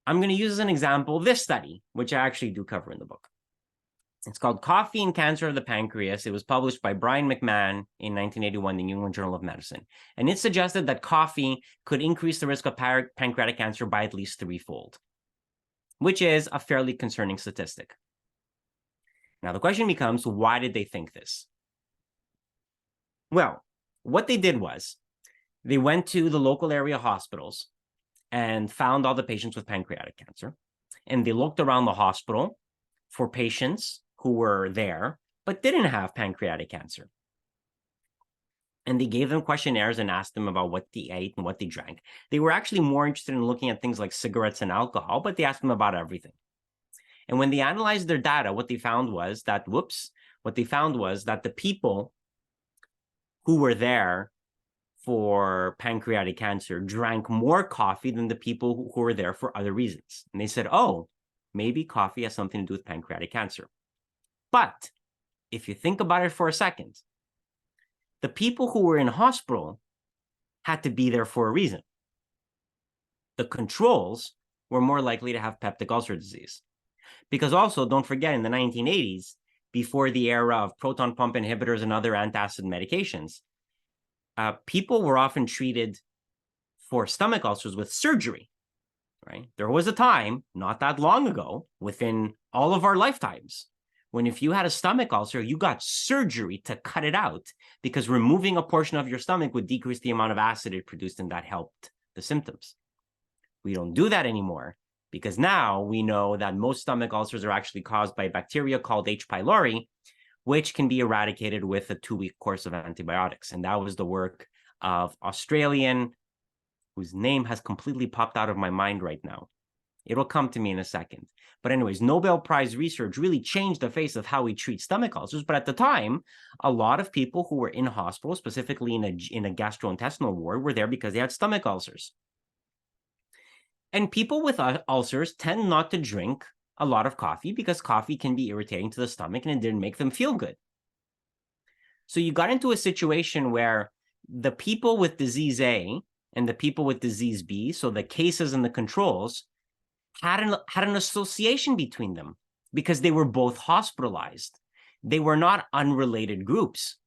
Speaker 3: I'm going to use as an example this study, which I actually do cover in the book. It's called Coffee and Cancer of the Pancreas. It was published by Brian McMahon in 1981 in the New England Journal of Medicine. And it suggested that coffee could increase the risk of pancreatic cancer by at least 3-fold, which is a fairly concerning statistic. Now, the question becomes, why did they think this? Well, what they did was, They went to the local area hospitals and found all the patients with pancreatic cancer. And they looked around the hospital for patients who were there but didn't have pancreatic cancer. And they gave them questionnaires and asked them about what they ate and what they drank. They were actually more interested in looking at things like cigarettes and alcohol, but they asked them about everything. And when they analyzed their data, what they found was that, the people who were there for pancreatic cancer drank more coffee than the people who were there for other reasons. And they said, oh, maybe coffee has something to do with pancreatic cancer. But if you think about it for a second, the people who were in hospital had to be there for a reason. The controls were more likely to have peptic ulcer disease. Because also, don't forget, in the 1980s, before the era of proton pump inhibitors and other antacid medications, people were often treated for stomach ulcers with surgery, right? There was a time, not that long ago, within all of our lifetimes, when if you had a stomach ulcer, you got surgery to cut it out because removing a portion of your stomach would decrease the amount of acid it produced, and that helped the symptoms. We don't do that anymore because now we know that most stomach ulcers are actually caused by a bacteria called H. pylori, which can be eradicated with a 2-week course of antibiotics. And that was the work of Australian, whose name has completely popped out of my mind right now. It'll come to me in a second. But anyways, Nobel Prize research really changed the face of how we treat stomach ulcers. But at the time, a lot of people who were in hospital, specifically in a gastrointestinal ward, were there because they had stomach ulcers. And people with ulcers tend not to drink a lot of coffee because coffee can be irritating to the stomach and it didn't make them feel good. So you got into a situation where the people with disease A and the people with disease B, so the cases and the controls, had an association between them because they were both hospitalized. They were not unrelated groups.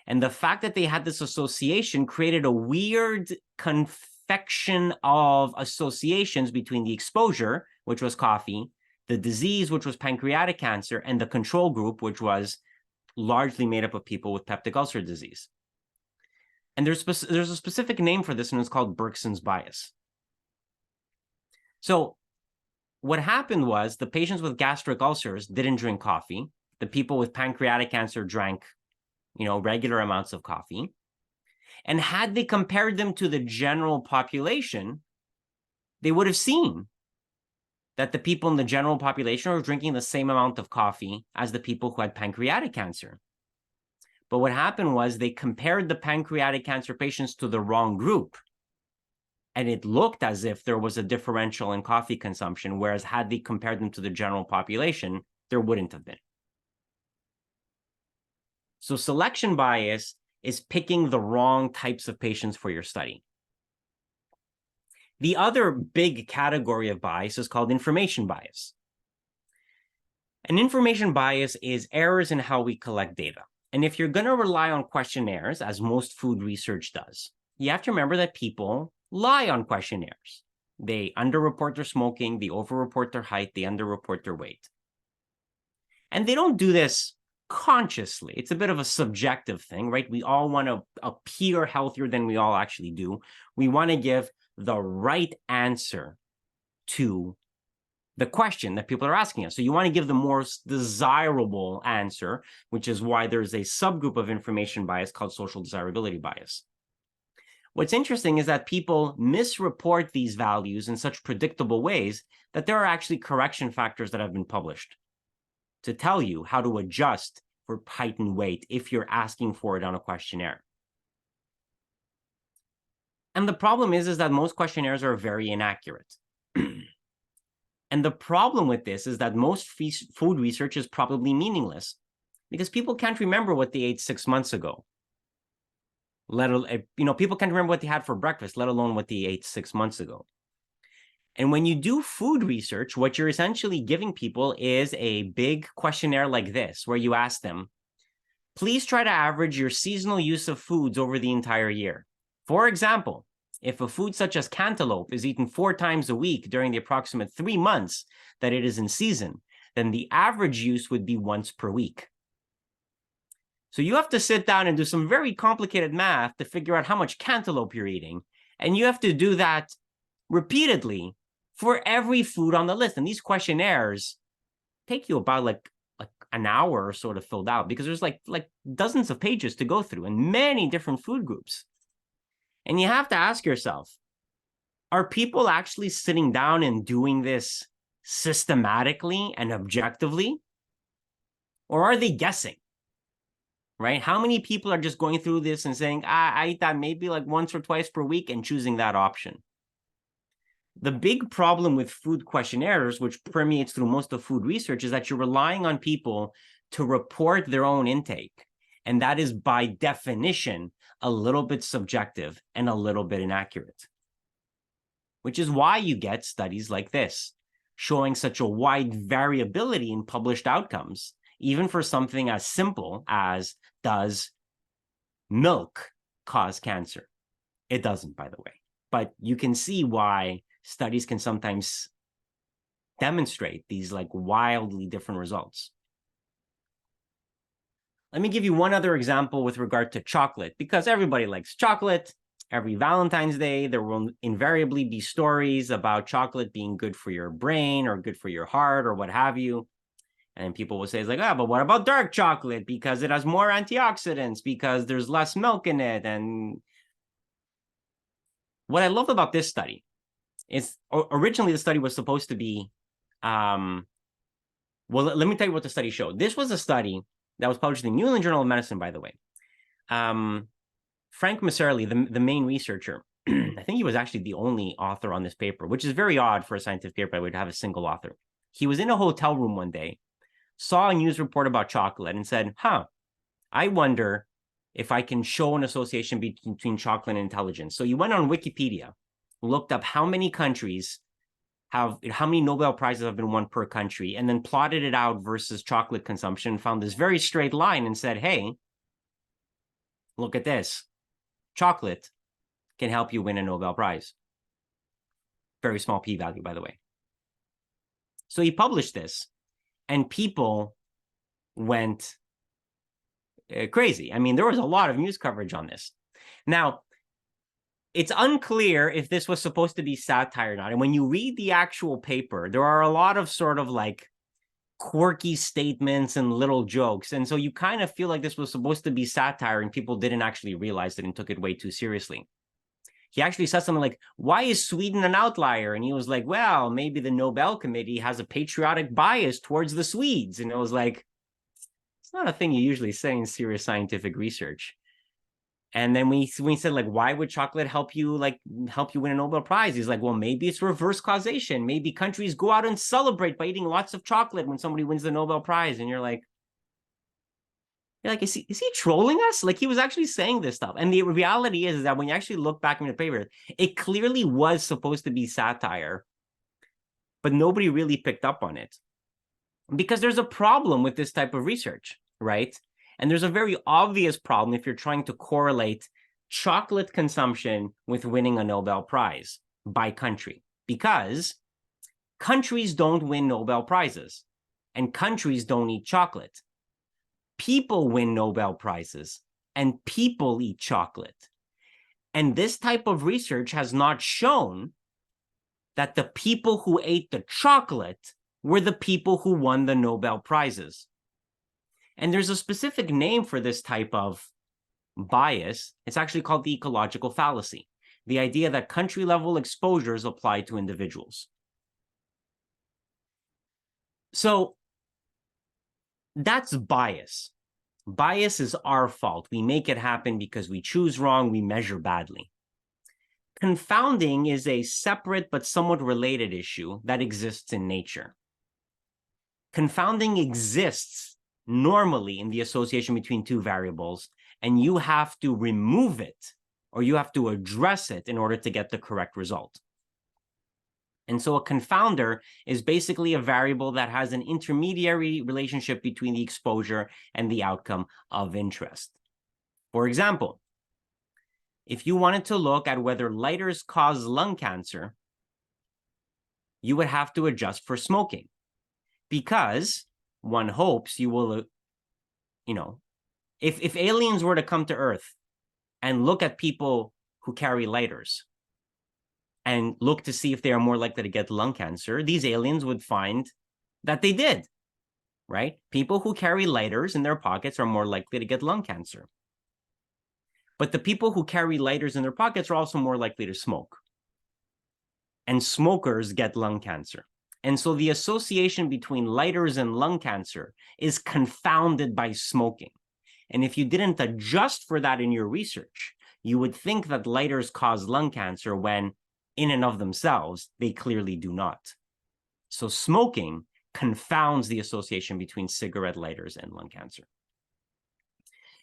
Speaker 3: And the fact that they had this association created a weird confection of associations between the exposure, which was coffee, the disease, which was pancreatic cancer, and the control group, which was largely made up of people with peptic ulcer disease. And there's a specific name for this, and it's called Bergson's bias. So what happened was the patients with gastric ulcers didn't drink coffee. The people with pancreatic cancer drank, regular amounts of coffee. And had they compared them to the general population, they would have seen that the people in the general population are drinking the same amount of coffee as the people who had pancreatic cancer. But what happened was they compared the pancreatic cancer patients to the wrong group. And it looked as if there was a differential in coffee consumption, whereas had they compared them to the general population, there wouldn't have been. So selection bias is picking the wrong types of patients for your study. The other big category of bias is called information bias. And information bias is errors in how we collect data. And if you're going to rely on questionnaires, as most food research does, you have to remember that people lie on questionnaires. They underreport their smoking, they overreport their height, they underreport their weight. And they don't do this consciously. It's a bit of a subjective thing, right? We all want to appear healthier than we all actually do. We want to give the right answer to the question that people are asking us. So you want to give the most desirable answer, which is why there's a subgroup of information bias called social desirability bias. What's interesting is that people misreport these values in such predictable ways that there are actually correction factors that have been published to tell you how to adjust for height and weight if you're asking for it on a questionnaire. And the problem is that most questionnaires are very inaccurate. And the problem with this is that most food research is probably meaningless because people can't remember what they ate 6 months ago. People can't remember what they had for breakfast, let alone what they ate 6 months ago. And when you do food research, what you're essentially giving people is a big questionnaire like this, where you ask them, please try to average your seasonal use of foods over the entire year. For example, if a food such as cantaloupe is eaten 4 times a week during the approximate 3 months that it is in season, then the average use would be once per week. So you have to sit down and do some very complicated math to figure out how much cantaloupe you're eating. And you have to do that repeatedly for every food on the list. And these questionnaires take you about like an hour or so to fill out, because there's like dozens of pages to go through and many different food groups. And you have to ask yourself, are people actually sitting down and doing this systematically and objectively? Or are they guessing? Right? How many people are just going through this and saying, I eat that maybe like once or twice per week and choosing that option? The big problem with food questionnaires, which permeates through most of food research, is that you're relying on people to report their own intake. And that is by definition a little bit subjective and a little bit inaccurate. Which is why you get studies like this, showing such a wide variability in published outcomes, even for something as simple as, does milk cause cancer? It doesn't, by the way. But you can see why studies can sometimes demonstrate these like wildly different results. Let me give you one other example with regard to chocolate, because everybody likes chocolate. Every Valentine's Day, there will invariably be stories about chocolate being good for your brain or good for your heart or what have you. And people will say, it's like, but what about dark chocolate? Because it has more antioxidants, because there's less milk in it. And what I love about this study is originally the study was supposed to be, well, let me tell you what the study showed. This was a study that was published in the New England Journal of Medicine, by the way. Frank Maserli, the main researcher, I think he was actually the only author on this paper, which is very odd for a scientific paper that would have a single author. He was in a hotel room one day, saw a news report about chocolate and said, I wonder if I can show an association between chocolate and intelligence. So he went on Wikipedia, looked up how many countries how many Nobel Prizes have been won per country, and then plotted it out versus chocolate consumption, found this very straight line and said, hey, look at this. Chocolate can help you win a Nobel Prize. Very small p-value, by the way. So he published this, and people went crazy. I mean, there was a lot of news coverage on this. Now, it's unclear if this was supposed to be satire or not. And when you read the actual paper, there are a lot of sort of like quirky statements and little jokes. And so you kind of feel like this was supposed to be satire and people didn't actually realize it and took it way too seriously. He actually said something like, why is Sweden an outlier? And he was like, well, maybe the Nobel Committee has a patriotic bias towards the Swedes. And it was like, it's not a thing you usually say in serious scientific research. And then we said, like, why would chocolate help you win a Nobel Prize? He's like, well, maybe it's reverse causation. Maybe countries go out and celebrate by eating lots of chocolate when somebody wins the Nobel Prize. And you're like, is he trolling us? Like, he was actually saying this stuff. And the reality is that when you actually look back in the paper, it clearly was supposed to be satire, but nobody really picked up on it. Because there's a problem with this type of research, right? And there's a very obvious problem if you're trying to correlate chocolate consumption with winning a Nobel Prize by country, because countries don't win Nobel Prizes and countries don't eat chocolate. People win Nobel Prizes and people eat chocolate. And this type of research has not shown that the people who ate the chocolate were the people who won the Nobel Prizes. And there's a specific name for this type of bias. It's actually called the ecological fallacy, the idea that country-level exposures apply to individuals. So that's bias. Bias is our fault. We make it happen because we choose wrong, we measure badly. Confounding is a separate but somewhat related issue that exists in nature. Confounding exists normally in the association between two variables, and you have to remove it or you have to address it in order to get the correct result. And so a confounder is basically a variable that has an intermediary relationship between the exposure and the outcome of interest. For example, if you wanted to look at whether lighters cause lung cancer, you would have to adjust for smoking, because one hopes you will, If aliens were to come to Earth and look at people who carry lighters and look to see if they are more likely to get lung cancer, these aliens would find that they did, right? People who carry lighters in their pockets are more likely to get lung cancer. But the people who carry lighters in their pockets are also more likely to smoke. And smokers get lung cancer. And so the association between lighters and lung cancer is confounded by smoking. And if you didn't adjust for that in your research, you would think that lighters cause lung cancer when, in and of themselves, they clearly do not. So smoking confounds the association between cigarette lighters and lung cancer.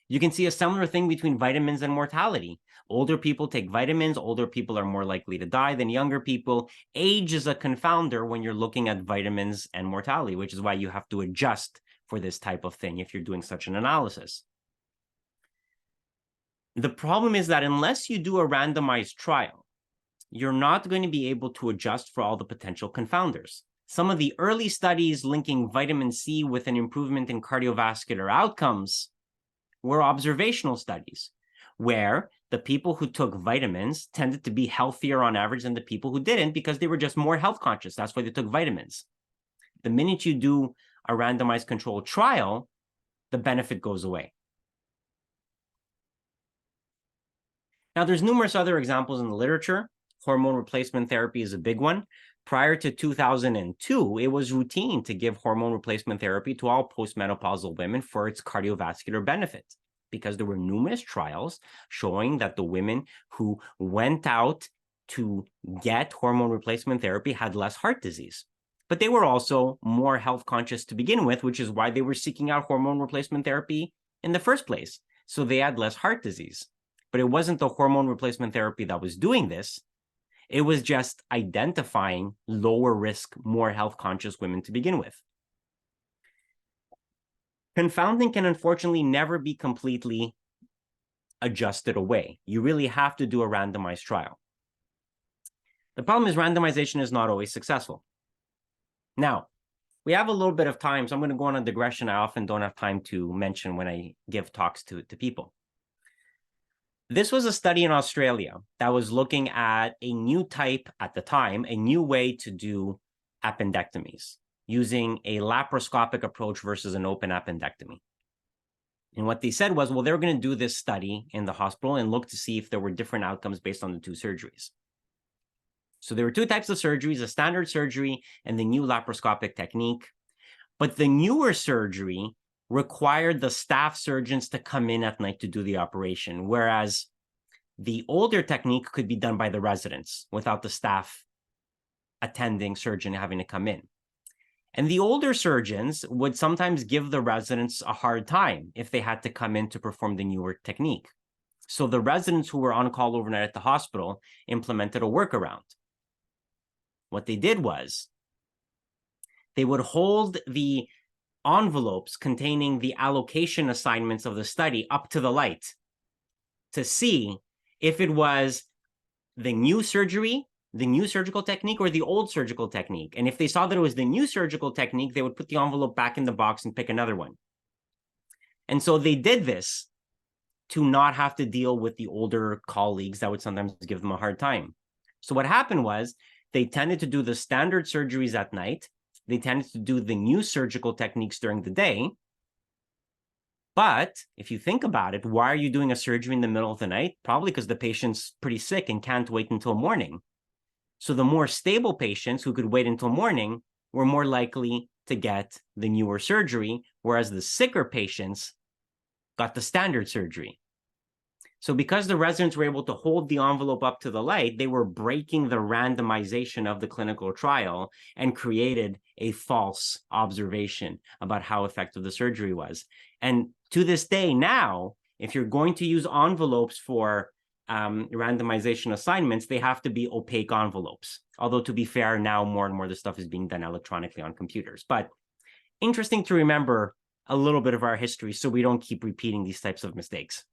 Speaker 3: You can see a similar thing between vitamins and mortality. Older people take vitamins. Older people are more likely to die than younger people. Age is a confounder when you're looking at vitamins and mortality, which is why you have to adjust for this type of thing if you're doing such an analysis. The problem is that unless you do a randomized trial, you're not going to be able to adjust for all the potential confounders. Some of the early studies linking vitamin C with an improvement in cardiovascular outcomes were observational studies, where the people who took vitamins tended to be healthier on average than the people who didn't because they were just more health conscious. That's why they took vitamins. The minute you do a randomized controlled trial, the benefit goes away. Now, there's numerous other examples in the literature. Hormone replacement therapy is a big one. Prior to 2002, it was routine to give hormone replacement therapy to all postmenopausal women for its cardiovascular benefit, because there were numerous trials showing that the women who went out to get hormone replacement therapy had less heart disease. But they were also more health conscious to begin with, which is why they were seeking out hormone replacement therapy in the first place. So they had less heart disease. But it wasn't the hormone replacement therapy that was doing this. It was just identifying lower risk, more health conscious women to begin with. Confounding can unfortunately never be completely adjusted away. You really have to do a randomized trial. The problem is randomization is not always successful. Now, we have a little bit of time, so I'm going to go on a digression I often don't have time to mention when I give talks to people. This was a study in Australia that was looking at a new type, at the time, a new way to do appendectomies, using a laparoscopic approach versus an open appendectomy. And what they said was, well, they're going to do this study in the hospital and look to see if there were different outcomes based on the two surgeries. So there were two types of surgeries, a standard surgery and the new laparoscopic technique. But the newer surgery required the staff surgeons to come in at night to do the operation, whereas the older technique could be done by the residents without the staff attending surgeon having to come in. And the older surgeons would sometimes give the residents a hard time if they had to come in to perform the newer technique. So the residents who were on call overnight at the hospital implemented a workaround. What they did was they would hold the envelopes containing the allocation assignments of the study up to the light to see if it was the new surgery, the new surgical technique, or the old surgical technique. And if they saw that it was the new surgical technique, they would put the envelope back in the box and pick another one. And so they did this to not have to deal with the older colleagues that would sometimes give them a hard time. So what happened was they tended to do the standard surgeries at night. They tended to do the new surgical techniques during the day. But if you think about it, why are you doing a surgery in the middle of the night? Probably because the patient's pretty sick and can't wait until morning. So the more stable patients who could wait until morning were more likely to get the newer surgery, whereas the sicker patients got the standard surgery. So because the residents were able to hold the envelope up to the light, they were breaking the randomization of the clinical trial and created a false observation about how effective the surgery was. And to this day now, if you're going to use envelopes for randomization assignments, they have to be opaque envelopes. Although to be fair, now more and more of the stuff is being done electronically on computers. But interesting to remember a little bit of our history so we don't keep repeating these types of mistakes.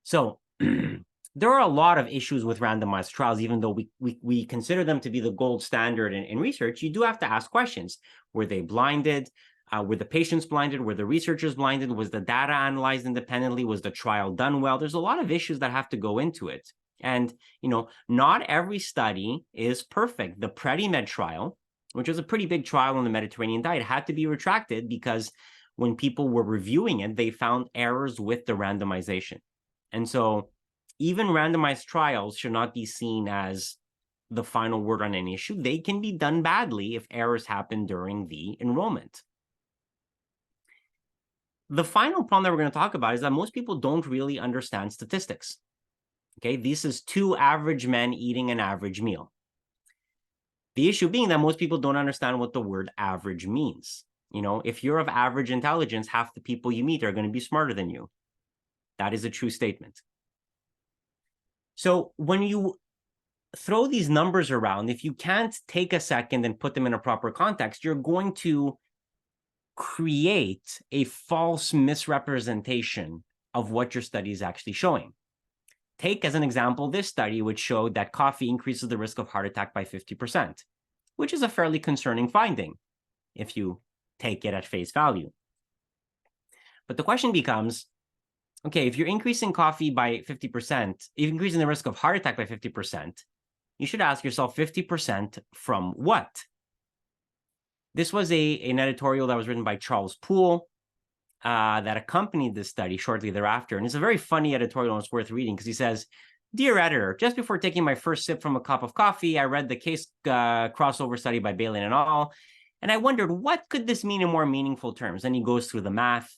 Speaker 3: So there are a lot of issues with randomized trials, even though we consider them to be the gold standard in research. You do have to ask questions. Were they blinded? Were the patients blinded? Were the researchers blinded? Was the data analyzed independently? Was the trial done well? There's a lot of issues that have to go into it. And, not every study is perfect. The PREDIMED trial, which was a pretty big trial on the Mediterranean diet, had to be retracted because when people were reviewing it, they found errors with the randomization. And so even randomized trials should not be seen as the final word on an issue. They can be done badly if errors happen during the enrollment. The final problem that we're going to talk about is that most people don't really understand statistics. Okay, this is 2 average men eating an average meal. The issue being that most people don't understand what the word average means. If you're of average intelligence, half the people you meet are going to be smarter than you. That is a true statement. So when you throw these numbers around, if you can't take a second and put them in a proper context, you're going to create a false misrepresentation of what your study is actually showing. Take as an example this study, which showed that coffee increases the risk of heart attack by 50%, which is a fairly concerning finding if you take it at face value. But the question becomes, okay, if you're increasing coffee by 50%, if increasing the risk of heart attack by 50%, you should ask yourself 50% from what? This was an editorial that was written by Charles Poole that accompanied this study shortly thereafter. And it's a very funny editorial and it's worth reading because he says, "Dear editor, just before taking my first sip from a cup of coffee, I read the case crossover study by Balin et al. And I wondered, what could this mean in more meaningful terms?" And he goes through the math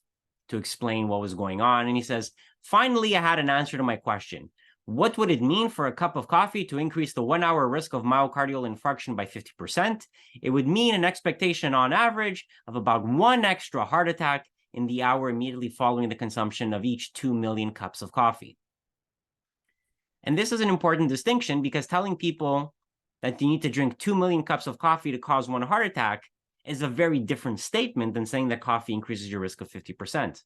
Speaker 3: to explain what was going on. And he says, "Finally, I had an answer to my question. What would it mean for a cup of coffee to increase the 1-hour risk of myocardial infarction by 50%? It would mean an expectation on average of about 1 extra heart attack in the hour immediately following the consumption of each 2 million cups of coffee." And this is an important distinction because telling people that you need to drink 2 million cups of coffee to cause 1 heart attack is a very different statement than saying that coffee increases your risk of 50%.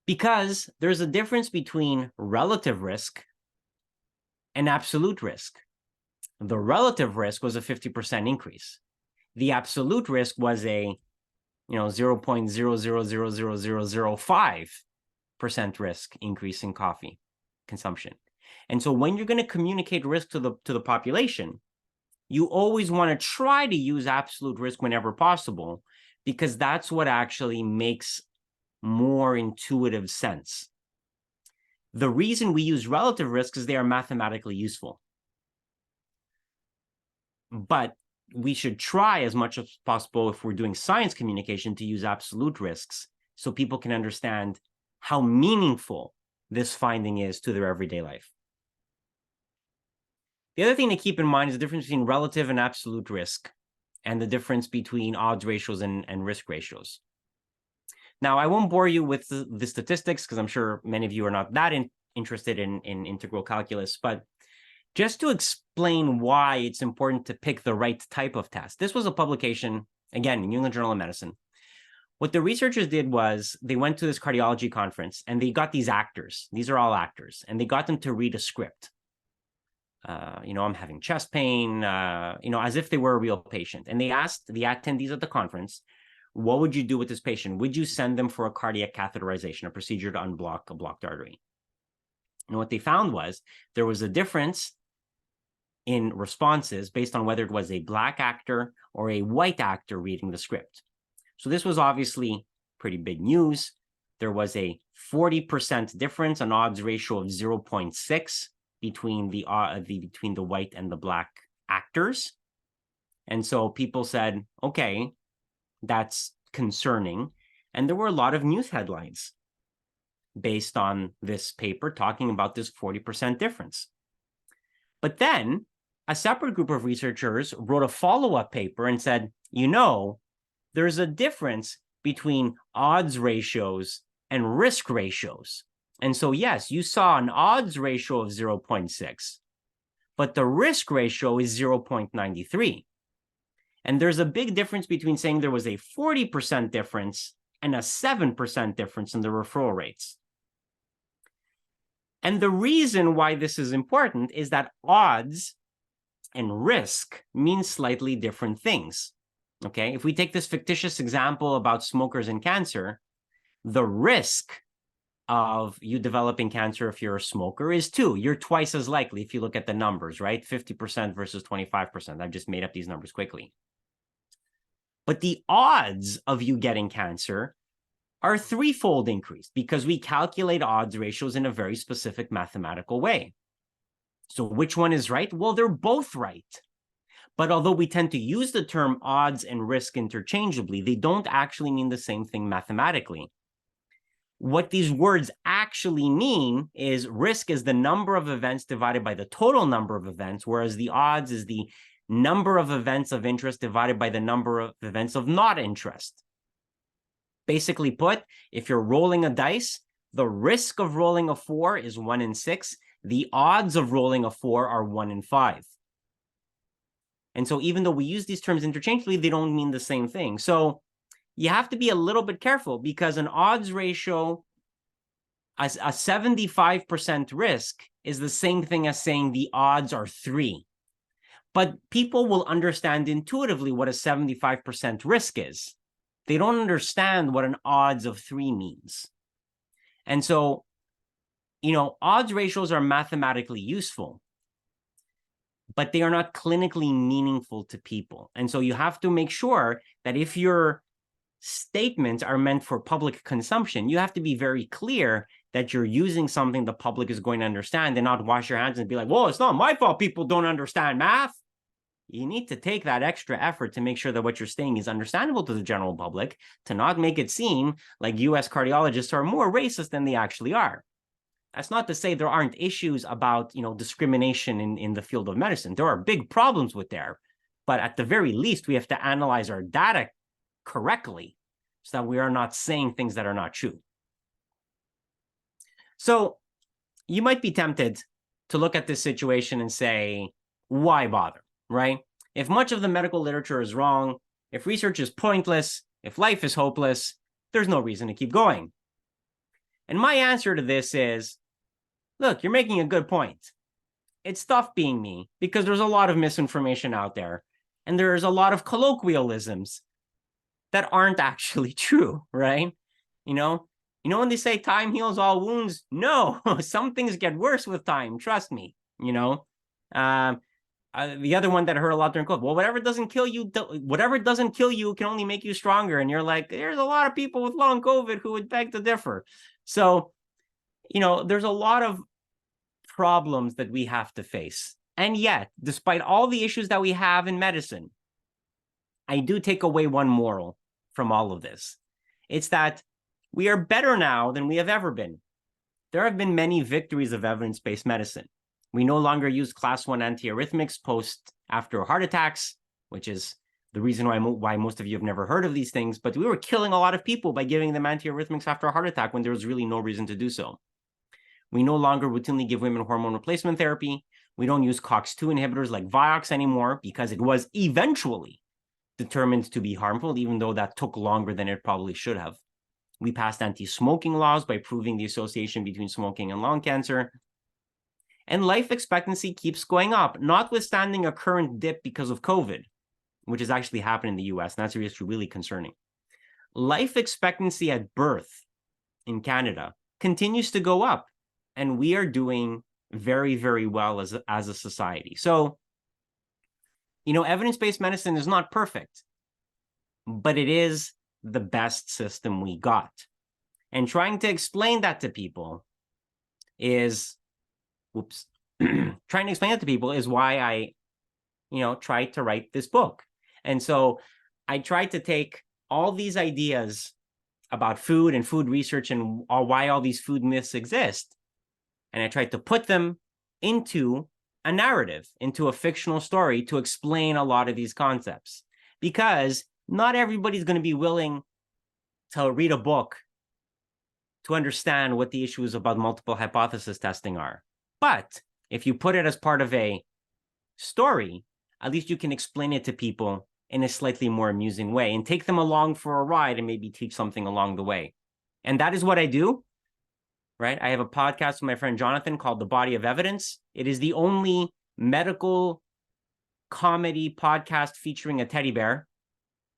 Speaker 3: Because there's a difference between relative risk and absolute risk. The relative risk was a 50% increase. The absolute risk was a 0.0000005% risk increase in coffee consumption. And so when you're going to communicate risk to the population, you always want to try to use absolute risk whenever possible, because that's what actually makes more intuitive sense. The reason we use relative risks is they are mathematically useful. But we should try as much as possible, if we're doing science communication, to use absolute risks so people can understand how meaningful this finding is to their everyday life. The other thing to keep in mind is the difference between relative and absolute risk, and the difference between odds ratios and risk ratios. Now, I won't bore you with the statistics because I'm sure many of you are not that interested in integral calculus, but just to explain why it's important to pick the right type of test. This was a publication, again, in New England Journal of Medicine. What the researchers did was they went to this cardiology conference and they got these actors. These are all actors. And they got them to read a script. I'm having chest pain, as if they were a real patient. And they asked the attendees at the conference, what would you do with this patient? Would you send them for a cardiac catheterization, a procedure to unblock a blocked artery? And what they found was there was a difference in responses based on whether it was a black actor or a white actor reading the script. So this was obviously pretty big news. There was a 40% difference, an odds ratio of 0.6 between the white and the black actors. And so people said, okay, that's concerning. And there were a lot of news headlines based on this paper talking about this 40% difference. But then a separate group of researchers wrote a follow-up paper and said, there's a difference between odds ratios and risk ratios. And so, yes, you saw an odds ratio of 0.6, but the risk ratio is 0.93. And there's a big difference between saying there was a 40% difference and a 7% difference in the referral rates. And the reason why this is important is that odds and risk mean slightly different things. Okay, if we take this fictitious example about smokers and cancer, the risk of you developing cancer if you're a smoker is 2. You're twice as likely if you look at the numbers, right? 50% versus 25%. I've just made up these numbers quickly. But the odds of you getting cancer are threefold increased because we calculate odds ratios in a very specific mathematical way. So which one is right? Well, they're both right. But although we tend to use the term odds and risk interchangeably, they don't actually mean the same thing mathematically. What these words actually mean is risk is the number of events divided by the total number of events, whereas the odds is the number of events of interest divided by the number of events of not interest. Basically put, if you're rolling a dice, the risk of rolling a 4 is 1 in 6. The odds of rolling a 4 are 1 in 5. And so even though we use these terms interchangeably, they don't mean the same thing. So you have to be a little bit careful because an odds ratio, a 75% risk is the same thing as saying the odds are 3. But people will understand intuitively what a 75% risk is. They don't understand what an odds of 3 means. And so, odds ratios are mathematically useful, but they are not clinically meaningful to people. And so you have to make sure that if your statements are meant for public consumption, you have to be very clear that you're using something the public is going to understand and not wash your hands and be like, well, it's not my fault people don't understand math. You need to take that extra effort to make sure that what you're saying is understandable to the general public, to not make it seem like US cardiologists are more racist than they actually are. That's not to say there aren't issues about, discrimination in the field of medicine. There are big problems with there, but at the very least, we have to analyze our data correctly so that we are not saying things that are not true. So you might be tempted to look at this situation and say, why bother, right? If much of the medical literature is wrong, if research is pointless, if life is hopeless, there's no reason to keep going. And my answer to this is, look, you're making a good point. It's tough being me because there's a lot of misinformation out there and there's a lot of colloquialisms that aren't actually true, right? When they say time heals all wounds, no, some things get worse with time, trust me, the other one that I heard a lot during COVID, well, whatever doesn't kill you can only make you stronger. And you're like, there's a lot of people with long COVID who would beg to differ. So, there's a lot of problems that we have to face. And yet, despite all the issues that we have in medicine, I do take away one moral from all of this. It's that we are better now than we have ever been. There have been many victories of evidence-based medicine. We no longer use class 1 antiarrhythmics after heart attacks, which is the reason why most of you have never heard of these things, but we were killing a lot of people by giving them antiarrhythmics after a heart attack when there was really no reason to do so. We no longer routinely give women hormone replacement therapy. We don't use COX-2 inhibitors like Vioxx anymore because it was eventually determined to be harmful, even though that took longer than it probably should have. We passed anti-smoking laws by proving the association between smoking and lung cancer. And life expectancy keeps going up, notwithstanding a current dip because of COVID, which is actually happening in the US, and that's really concerning. Life expectancy at birth in Canada continues to go up, and we are doing very, very well as a society. So, evidence-based medicine is not perfect, but it is the best system we got. And trying to explain that to people is, why I, tried to write this book. And so I tried to take all these ideas about food and food research and why all these food myths exist, and I tried to put them into a narrative, into a fictional story to explain a lot of these concepts. Because not everybody's going to be willing to read a book to understand what the issues about multiple hypothesis testing are. But if you put it as part of a story, at least you can explain it to people in a slightly more amusing way and take them along for a ride and maybe teach something along the way. And that is what I do, right? I have a podcast with my friend Jonathan called The Body of Evidence. It is the only medical comedy podcast featuring a teddy bear.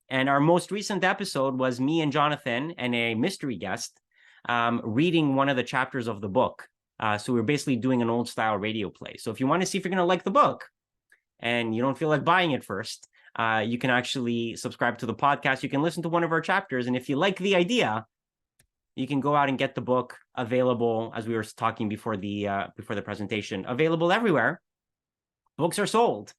Speaker 3: And our most recent episode was me and Jonathan and a mystery guest reading one of the chapters of the book. So we're basically doing an old style radio play. So if you want to see if you're going to like the book and you don't feel like buying it first, you can actually subscribe to the podcast. You can listen to one of our chapters. And if you like the idea, you can go out and get the book available, as we were talking before the presentation, available everywhere. Books are sold.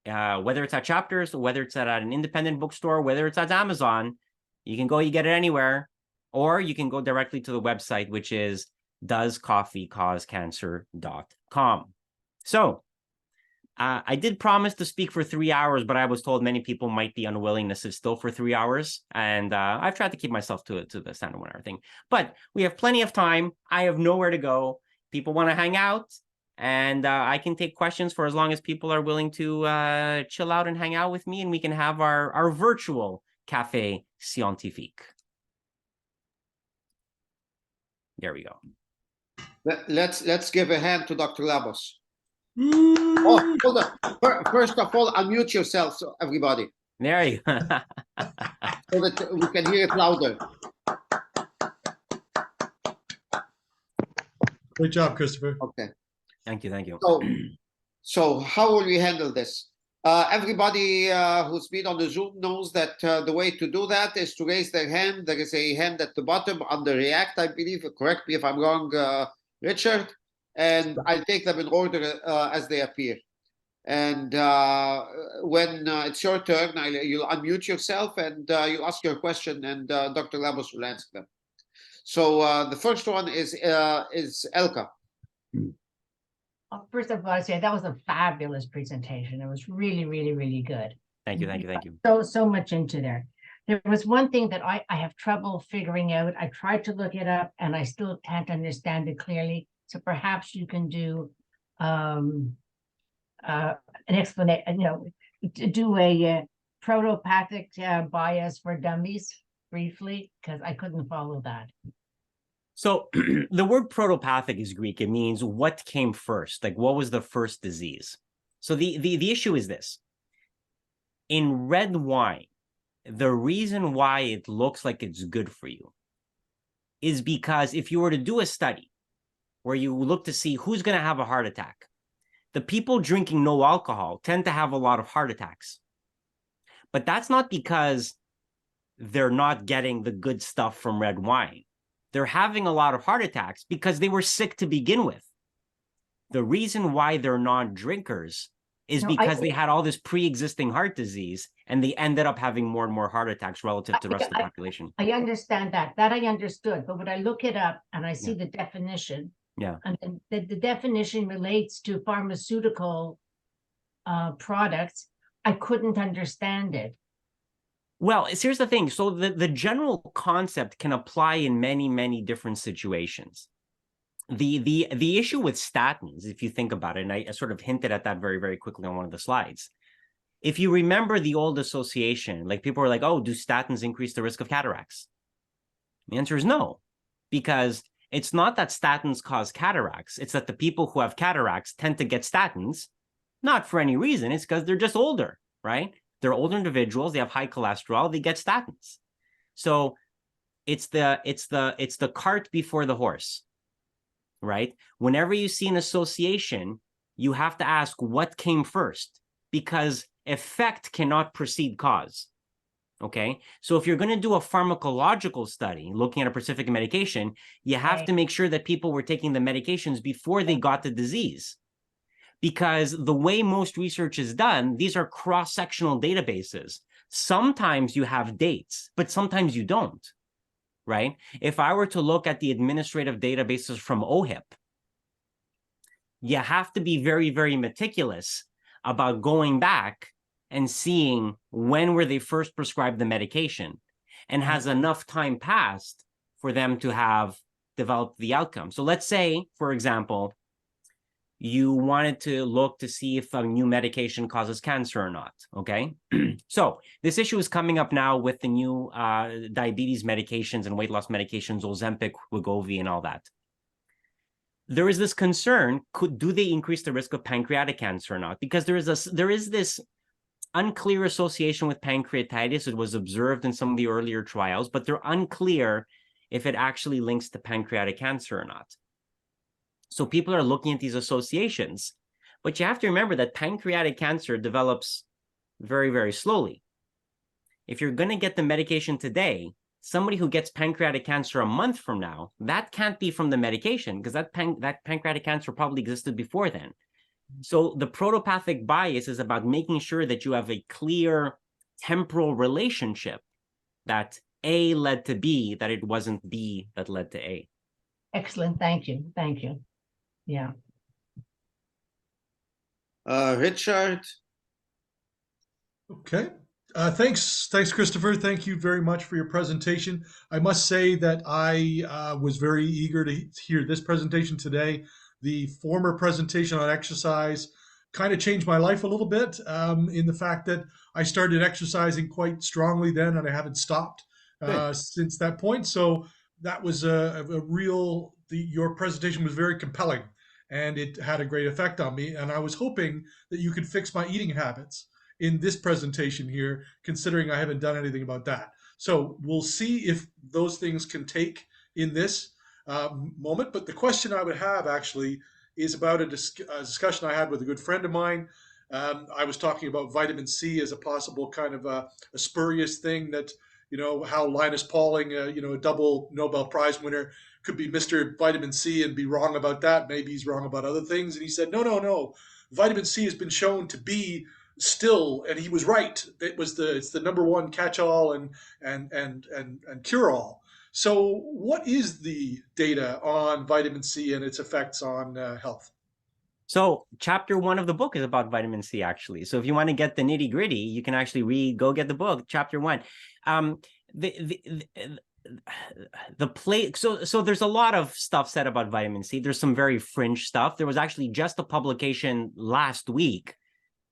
Speaker 3: Whether it's at Chapters, whether it's at an independent bookstore, whether it's at Amazon, you can go, you get it anywhere, or you can go directly to the website, which is doescoffeecausecancer.com. So I did promise to speak for 3 hours, but I was told many people might be unwilling to sit still for 3 hours. And I've tried to keep myself to the standard 1 hour thing, but we have plenty of time. I have nowhere to go. People want to hang out. And I can take questions for as long as people are willing to chill out and hang out with me, and we can have our virtual Café Scientifique. There we go.
Speaker 2: Let's give a hand to Dr. Labos. Oh, hold on. First of all, unmute yourself, everybody.
Speaker 3: There you go.
Speaker 2: So that we can hear it louder.
Speaker 1: Great job, Christopher.
Speaker 2: Okay.
Speaker 3: Thank you.
Speaker 2: So how will we handle this? Everybody who's been on the Zoom knows that the way to do that is to raise their hand. There is a hand at the bottom under React, I believe. Correct me if I'm wrong, Richard. And I'll take them in order as they appear. And when it's your turn, you'll unmute yourself and you'll ask your question, and Dr. Labos will answer them. So the first one is Elka.
Speaker 4: First of all, I say that was a fabulous presentation. It was really, really, really good.
Speaker 3: Thank you.
Speaker 4: So much into there. There was one thing that I have trouble figuring out. I tried to look it up and I still can't understand it clearly. So perhaps you can do an explanation, do a protopathic bias for dummies briefly, because I couldn't follow that.
Speaker 3: So the word protopathic is Greek. It means what came first, like what was the first disease. So the issue is this. In red wine, the reason why it looks like it's good for you is because if you were to do a study where you look to see who's going to have a heart attack, the people drinking no alcohol tend to have a lot of heart attacks. But that's not because they're not getting the good stuff from red wine. They're having a lot of heart attacks because they were sick to begin with. The reason why they're non-drinkers is because they had all this pre-existing heart disease and they ended up having more and more heart attacks relative to the rest of the population.
Speaker 4: I understand that. That I understood. But when I look it up and I see the definition, and the definition relates to pharmaceutical products, I couldn't understand it.
Speaker 3: Well, here's the thing. So the general concept can apply in many, many different situations. The issue with statins, if you think about it, and I sort of hinted at that very, very quickly on one of the slides. If you remember the old association, like people were like, oh, do statins increase the risk of cataracts? The answer is no, because it's not that statins cause cataracts. It's that the people who have cataracts tend to get statins, not for any reason. It's because they're just older, right? They're older individuals. They have high cholesterol. They get statins. So it's the cart before the horse, right? Whenever you see an association, you have to ask what came first, because effect cannot precede cause. Okay, so if you're going to do a pharmacological study looking at a specific medication, you have to make sure that people were taking the medications before they got the disease. Because the way most research is done, these are cross-sectional databases. Sometimes you have dates, but sometimes you don't, right? If I were to look at the administrative databases from OHIP, you have to be very, very meticulous about going back and seeing when were they first prescribed the medication and has enough time passed for them to have developed the outcome. So let's say, for example, you wanted to look to see if a new medication causes cancer or not, okay? So this issue is coming up now with the new diabetes medications and weight loss medications, Ozempic, Wegovy, and all that. There is this concern, do they increase the risk of pancreatic cancer or not? Because there is this unclear association with pancreatitis. It was observed in some of the earlier trials, but they're unclear if it actually links to pancreatic cancer or not. So people are looking at these associations, but you have to remember that pancreatic cancer develops very, very slowly. If you're going to get the medication today, somebody who gets pancreatic cancer a month from now, that can't be from the medication, because that pancreatic cancer probably existed before then. So the protopathic bias is about making sure that you have a clear temporal relationship, that A led to B, that it wasn't B that led to A.
Speaker 4: Excellent. Thank you. Thank you. Yeah.
Speaker 2: Richard.
Speaker 1: Okay. Thanks, Christopher. Thank you very much for your presentation. I must say that I was very eager to hear this presentation today. The former presentation on exercise kind of changed my life a little bit in the fact that I started exercising quite strongly then, and I haven't stopped since that point. So that was a real, your presentation was very compelling, and it had a great effect on me. And I was hoping that you could fix my eating habits in this presentation here, considering I haven't done anything about that. So we'll see if those things can take in this moment. But the question I would have actually is about a discussion I had with a good friend of mine. I was talking about vitamin C as a possible kind of a spurious thing that, you know, how Linus Pauling, a double Nobel Prize winner, could be Mr. Vitamin C and be wrong about that. Maybe he's wrong about other things. And he said, no. Vitamin C has been shown to be still, and he was right. It's the number one catch-all and cure-all. So what is the data on vitamin C and its effects on health?
Speaker 3: So chapter 1 of the book is about vitamin C, actually. So if you want to get the nitty gritty, you can actually go get the book, chapter 1. So there's a lot of stuff said about vitamin C. There's some very fringe stuff. There was actually just a publication last week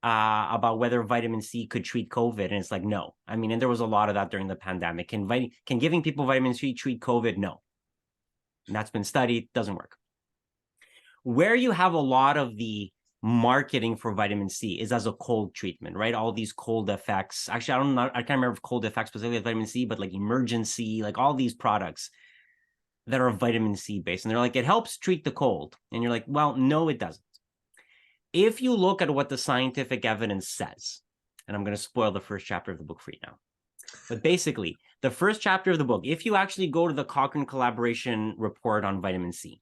Speaker 3: about whether vitamin C could treat COVID. And it's like, no. I mean, and there was a lot of that during the pandemic. Can giving people vitamin C treat COVID? No. And that's been studied, doesn't work. Where you have a lot of the marketing for vitamin C is as a cold treatment, right? All these cold effects. Actually, I can't remember if cold effects specifically with vitamin C, but like emergency, like all these products that are vitamin C based. And they're like, it helps treat the cold. And you're like, well, no, it doesn't. If you look at what the scientific evidence says, and I'm going to spoil the first chapter of the book for you now, but basically, the first chapter of the book, if you actually go to the Cochrane collaboration report on vitamin C,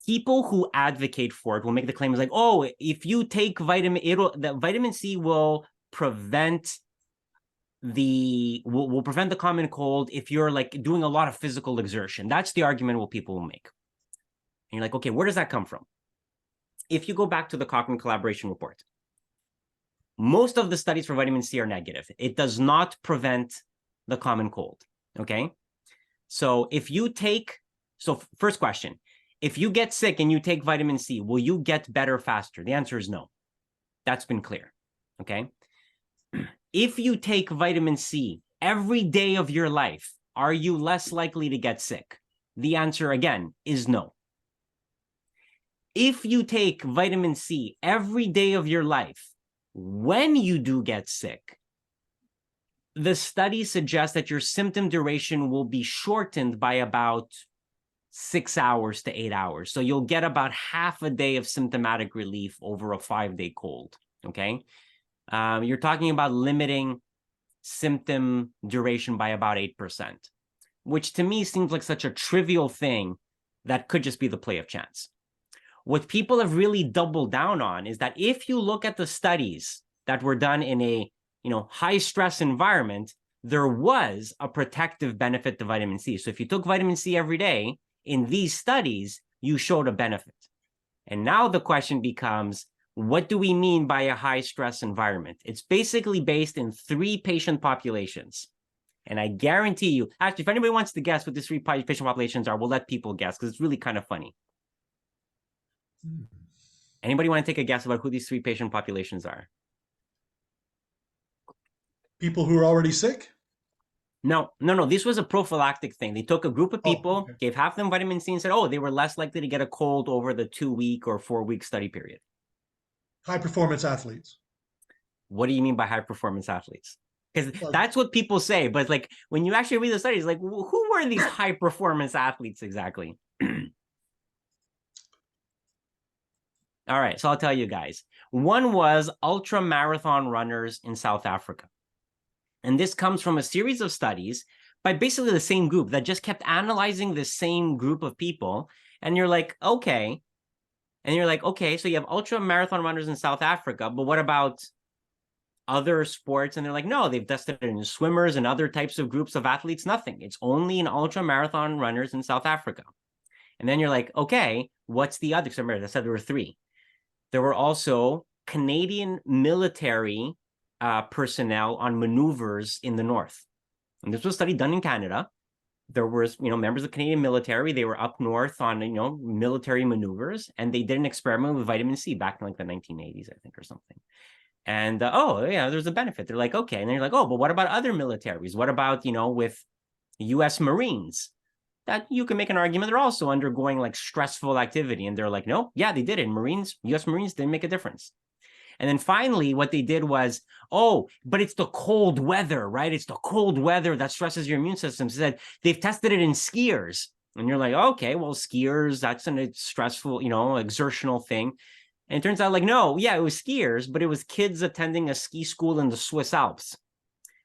Speaker 3: people who advocate for it will make the claims like, oh, if you take vitamin C will prevent will prevent the common cold if you're like doing a lot of physical exertion. That's the argument what people will make. And you're like, okay, where does that come from? If you go back to the Cochrane collaboration report, most of the studies for vitamin C are negative. It does not prevent the common cold, okay? So first question, if you get sick and you take vitamin C, will you get better faster? The answer is no. That's been clear, okay? If you take vitamin C every day of your life, are you less likely to get sick? The answer, again, is no. If you take vitamin C every day of your life, when you do get sick, the study suggests that your symptom duration will be shortened by about 6 hours to 8 hours. So you'll get about half a day of symptomatic relief over a 5-day cold, okay? You're talking about limiting symptom duration by about 8%, which to me seems like such a trivial thing that could just be the play of chance. What people have really doubled down on is that if you look at the studies that were done in a high stress environment, there was a protective benefit to vitamin C. So if you took vitamin C every day, in these studies, you showed a benefit. And now the question becomes, what do we mean by a high stress environment? It's basically based in 3 patient populations. And I guarantee you, actually, if anybody wants to guess what these 3 patient populations are, we'll let people guess because it's really kind of funny. Anybody want to take a guess about who these 3 patient populations are?
Speaker 1: People who are already sick?
Speaker 3: No. This was a prophylactic thing. They took a group of people, gave half of them vitamin C and said, oh, they were less likely to get a cold over the 2-week or 4-week study period.
Speaker 1: High performance athletes.
Speaker 3: what do you mean by high performance athletes? Because
Speaker 1: Well,
Speaker 3: that's what people say. But like when you actually read the studies, like who were these high performance athletes exactly? All right, so I'll tell you guys. One was ultra marathon runners in South Africa. And this comes from a series of studies by basically the same group that just kept analyzing the same group of people. And you're like, okay. And you're like, okay, so you have ultra marathon runners in South Africa, but what about other sports? And they're like, no, they've tested it in swimmers and other types of groups of athletes, nothing. It's only in ultra marathon runners in South Africa. And then you're like, okay, what's the other? So remember, I said there were three. There were also Canadian military personnel on maneuvers in the north. And this was a study done in Canada. There was, members of the Canadian military. They were up north on, military maneuvers, and they did an experiment with vitamin C back in like the 1980s, I think, or something. And there's a benefit. They're like, okay. And then you're like, oh, but what about other militaries? What about, with U.S. Marines? That you can make an argument they're also undergoing like stressful activity. And they're like, no, yeah, they did it. U.S. Marines didn't make a difference. And then finally, what they did was, oh, but it's the cold weather, right? It's the cold weather that stresses your immune system. So that they've tested it in skiers. And you're like, okay, well, skiers, that's a stressful, exertional thing. And it turns out like, no, yeah, it was skiers, but it was kids attending a ski school in the Swiss Alps,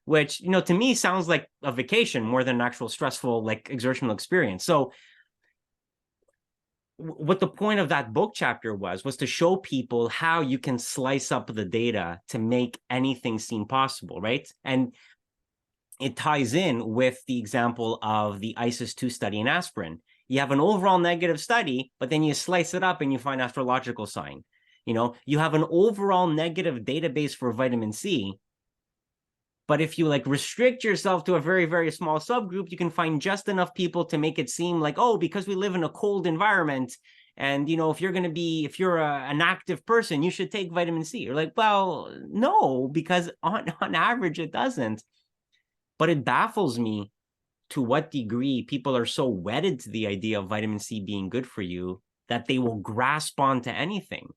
Speaker 3: which, to me sounds like a vacation more than an actual stressful, like exertional experience. So what the point of that book chapter was to show people how you can slice up the data to make anything seem possible, right? And it ties in with the example of the ISIS-2 study in aspirin. You have an overall negative study, but then you slice it up and you find astrological sign. You have an overall negative database for vitamin C, but if you like restrict yourself to a very, very small subgroup, you can find just enough people to make it seem like, oh, because we live in a cold environment, and if you're an active person, you should take vitamin C. You're like, well, no, because on average it doesn't. But it baffles me to what degree people are so wedded to the idea of vitamin C being good for you that they will grasp onto anything.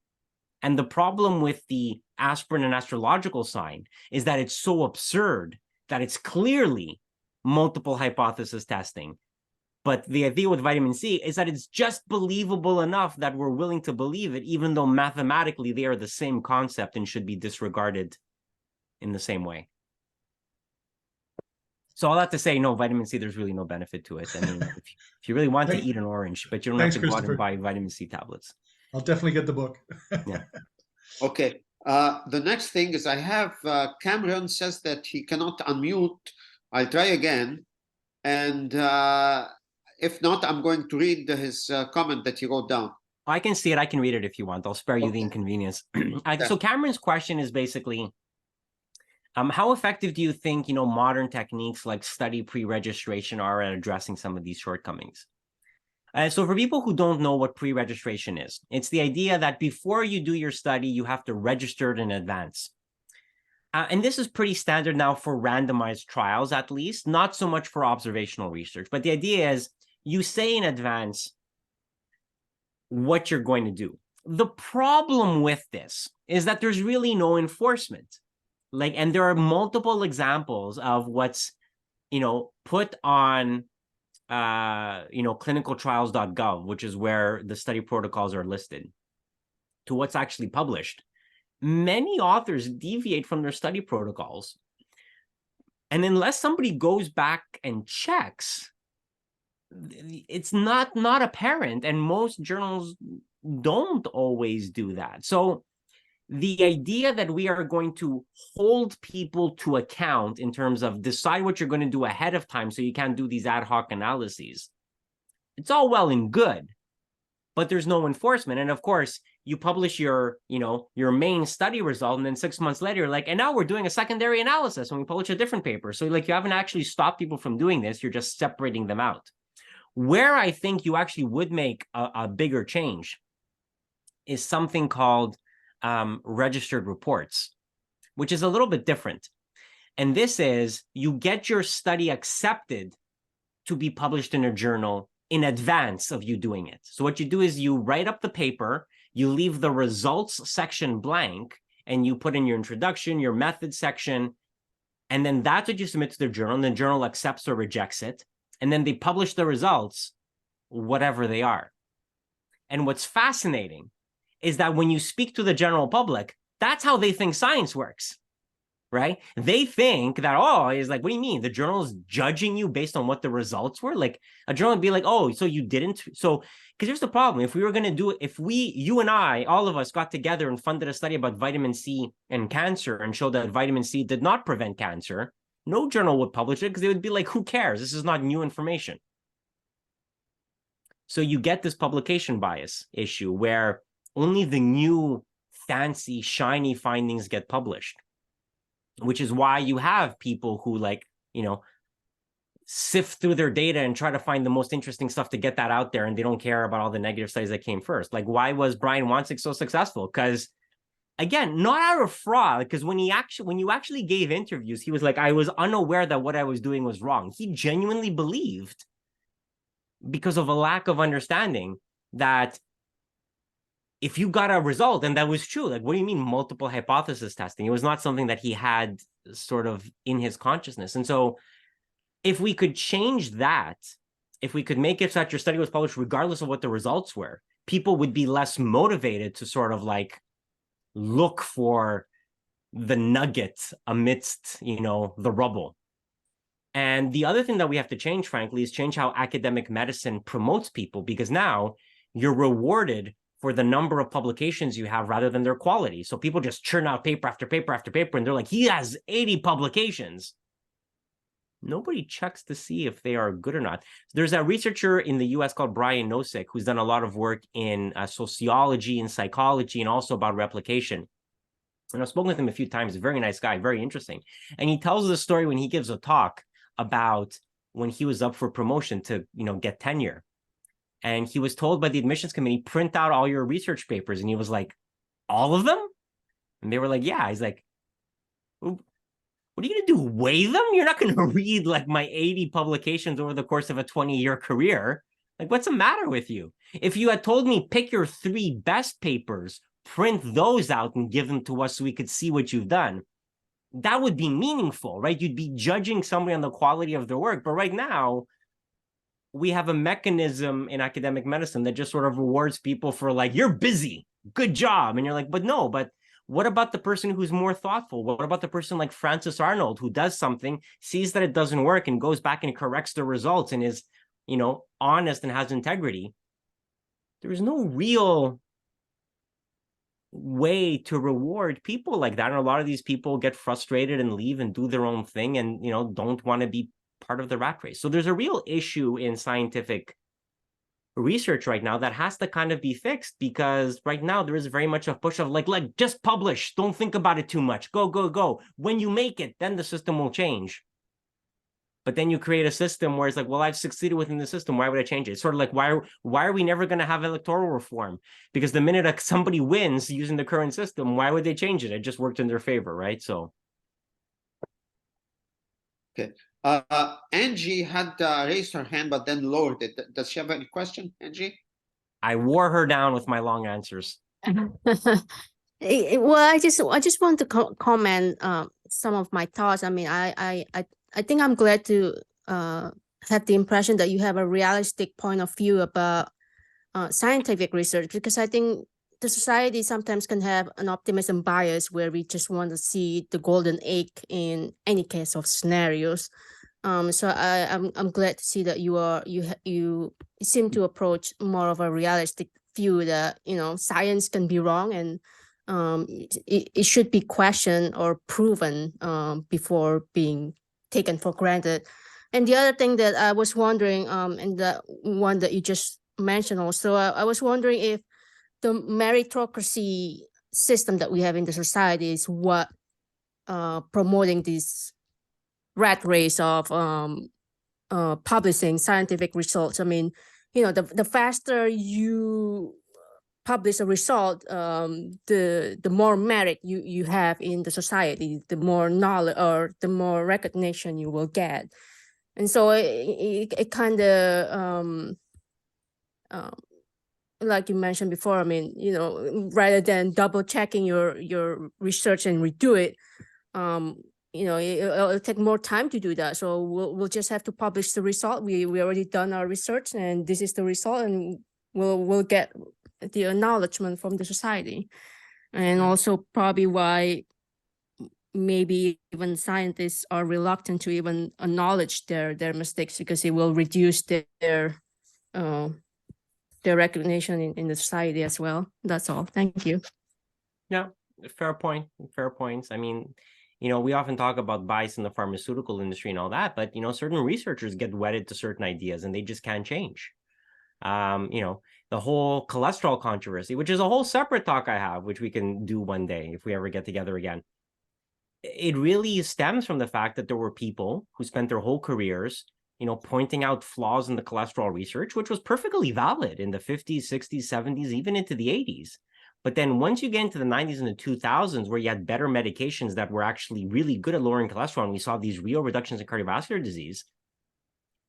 Speaker 3: And the problem with the aspirin and astrological sign is that it's so absurd that it's clearly multiple hypothesis testing. But the idea with vitamin C is that it's just believable enough that we're willing to believe it, even though mathematically they are the same concept and should be disregarded in the same way. So all that to say, no, vitamin C, there's really no benefit to it. I mean, if you really want to eat an orange, but you don't have to go out and buy vitamin C tablets.
Speaker 1: I'll definitely get the book.
Speaker 3: Yeah.
Speaker 2: Okay. The next thing is I have Cameron says that he cannot unmute. I'll try again. And if not, I'm going to read his comment that he wrote down.
Speaker 3: I can see it. I can read it if you want. I'll spare you the inconvenience. So Cameron's question is basically, how effective do you think, modern techniques like study pre-registration are at addressing some of these shortcomings? So for people who don't know what pre-registration is, it's the idea that before you do your study, you have to register it in advance. And this is pretty standard now for randomized trials, at least, not so much for observational research. But the idea is you say in advance what you're going to do. The problem with this is that there's really no enforcement. And there are multiple examples of what's, put on clinicaltrials.gov, which is where the study protocols are listed, to what's actually published. Many authors deviate from their study protocols. And unless somebody goes back and checks, it's not apparent. And most journals don't always do that. So the idea that we are going to hold people to account in terms of decide what you're going to do ahead of time so you can't do these ad hoc analyses, it's all well and good, but there's no enforcement. And of course, you publish your main study result, and then 6 months later, you're like, and now we're doing a secondary analysis, and we publish a different paper. So you haven't actually stopped people from doing this. You're just separating them out. Where I think you actually would make a bigger change is something called registered reports, which is a little bit different. And this is, you get your study accepted to be published in a journal in advance of you doing it. So what you do is you write up the paper, you leave the results section blank, and you put in your introduction, your method section, and then that's what you submit to the journal, and the journal accepts or rejects it, and then they publish the results, whatever they are. And what's fascinating is that when you speak to the general public, that's how they think science works, right? They think that, oh, it's like, what do you mean? The journal is judging you based on what the results were? Like, a journal would be like, oh, so you didn't? So, because here's the problem. If we were going to do it, if you and I, all of us got together and funded a study about vitamin C and cancer and showed that vitamin C did not prevent cancer, no journal would publish it because they would be like, who cares? This is not new information. So you get this publication bias issue where only the new, fancy, shiny findings get published, which is why you have people who, like, you know, sift through their data and try to find the most interesting stuff to get that out there, and they don't care about all the negative studies that came first. Like, why was Brian Wansink so successful? Because, again, not out of fraud, because when you actually gave interviews, he was like, I was unaware that what I was doing was wrong. He genuinely believed, because of a lack of understanding, that if you got a result and that was true, like, what do you mean multiple hypothesis testing? It was not something that he had sort of in his consciousness. And so if we could change that, if we could make it so that your study was published regardless of what the results were, people would be less motivated to sort of like look for the nugget amidst, you know, the rubble. And the other thing that we have to change, frankly, is change how academic medicine promotes people, because now you're rewarded for the number of publications you have rather than their quality. So people just churn out paper after paper after paper, and they're like, he has 80 publications. Nobody checks to see if they are good or not. There's a researcher in the US called Brian Nosek who's done a lot of work in sociology and psychology, and also about replication. And I've spoken with him a few times. A very nice guy, very interesting. And he tells the story when he gives a talk about when he was up for promotion to, you know, get tenure. And he was told by the admissions committee, print out all your research papers. And he was like, all of them? And they were like, yeah. He's like, what are you going to do, weigh them? You're not going to read like my 80 publications over the course of a 20-year career. Like, what's the matter with you? If you had told me, pick your 3 best papers, print those out and give them to us so we could see what you've done, that would be meaningful, right? You'd be judging somebody on the quality of their work. But right now, we have a mechanism in academic medicine that just sort of rewards people for like, you're busy, good job. And you're like, but no, but what about the person who's more thoughtful? What about the person like Francis Arnold, who does something, sees that it doesn't work, and goes back and corrects the results and is, you know, honest and has integrity? There is no real way to reward people like that. And a lot of these people get frustrated and leave and do their own thing, and, you know, don't want to be part of the rat race. So there's a real issue in scientific research right now that has to kind of be fixed, because right now there is very much a push of like just publish, don't think about it too much, go, go, go. When you make it, then the system will change. But then you create a system where it's like, well, I've succeeded within the system, why would I change it? It's sort of like, why are we never going to have electoral reform? Because the minute somebody wins using the current system, why would they change it? It just worked in their favor, right? So
Speaker 2: okay. Angie had raised her hand, but then lowered it. Does she have any question, Angie?
Speaker 3: I wore her down with my long answers.
Speaker 5: Well, I just want to comment some of my thoughts. I mean, I think I'm glad to have the impression that you have a realistic point of view about scientific research, because I think the society sometimes can have an optimism bias where we just want to see the golden egg in any case of scenarios. So I'm glad to see that you seem to approach more of a realistic view that, you know, science can be wrong, and it should be questioned or proven before being taken for granted. And the other thing that I was wondering, and the one that you just mentioned also, I was wondering if the meritocracy system that we have in the society is what promoting this rat race of publishing scientific results. I mean, you know, the faster you publish a result, the more merit you have in the society, the more knowledge or the more recognition you will get. And so it kind of like you mentioned before, I mean, you know, rather than double checking your research and redo it, you know, it'll take more time to do that. So we'll just have to publish the result. We already done our research, and this is the result, and we'll get the acknowledgement from the society. And also probably why maybe even scientists are reluctant to even acknowledge their mistakes, because it will reduce their recognition in the society as well. That's all. Thank you.
Speaker 3: Yeah, fair point. Fair points. I mean, you know, we often talk about bias in the pharmaceutical industry and all that, but, you know, certain researchers get wedded to certain ideas and they just can't change. You know, the whole cholesterol controversy, which is a whole separate talk I have, which we can do one day if we ever get together again. It really stems from the fact that there were people who spent their whole careers, you know, pointing out flaws in the cholesterol research, which was perfectly valid in the 50s, 60s, 70s, even into the 80s. But then once you get into the 90s and the 2000s, where you had better medications that were actually really good at lowering cholesterol, and we saw these real reductions in cardiovascular disease,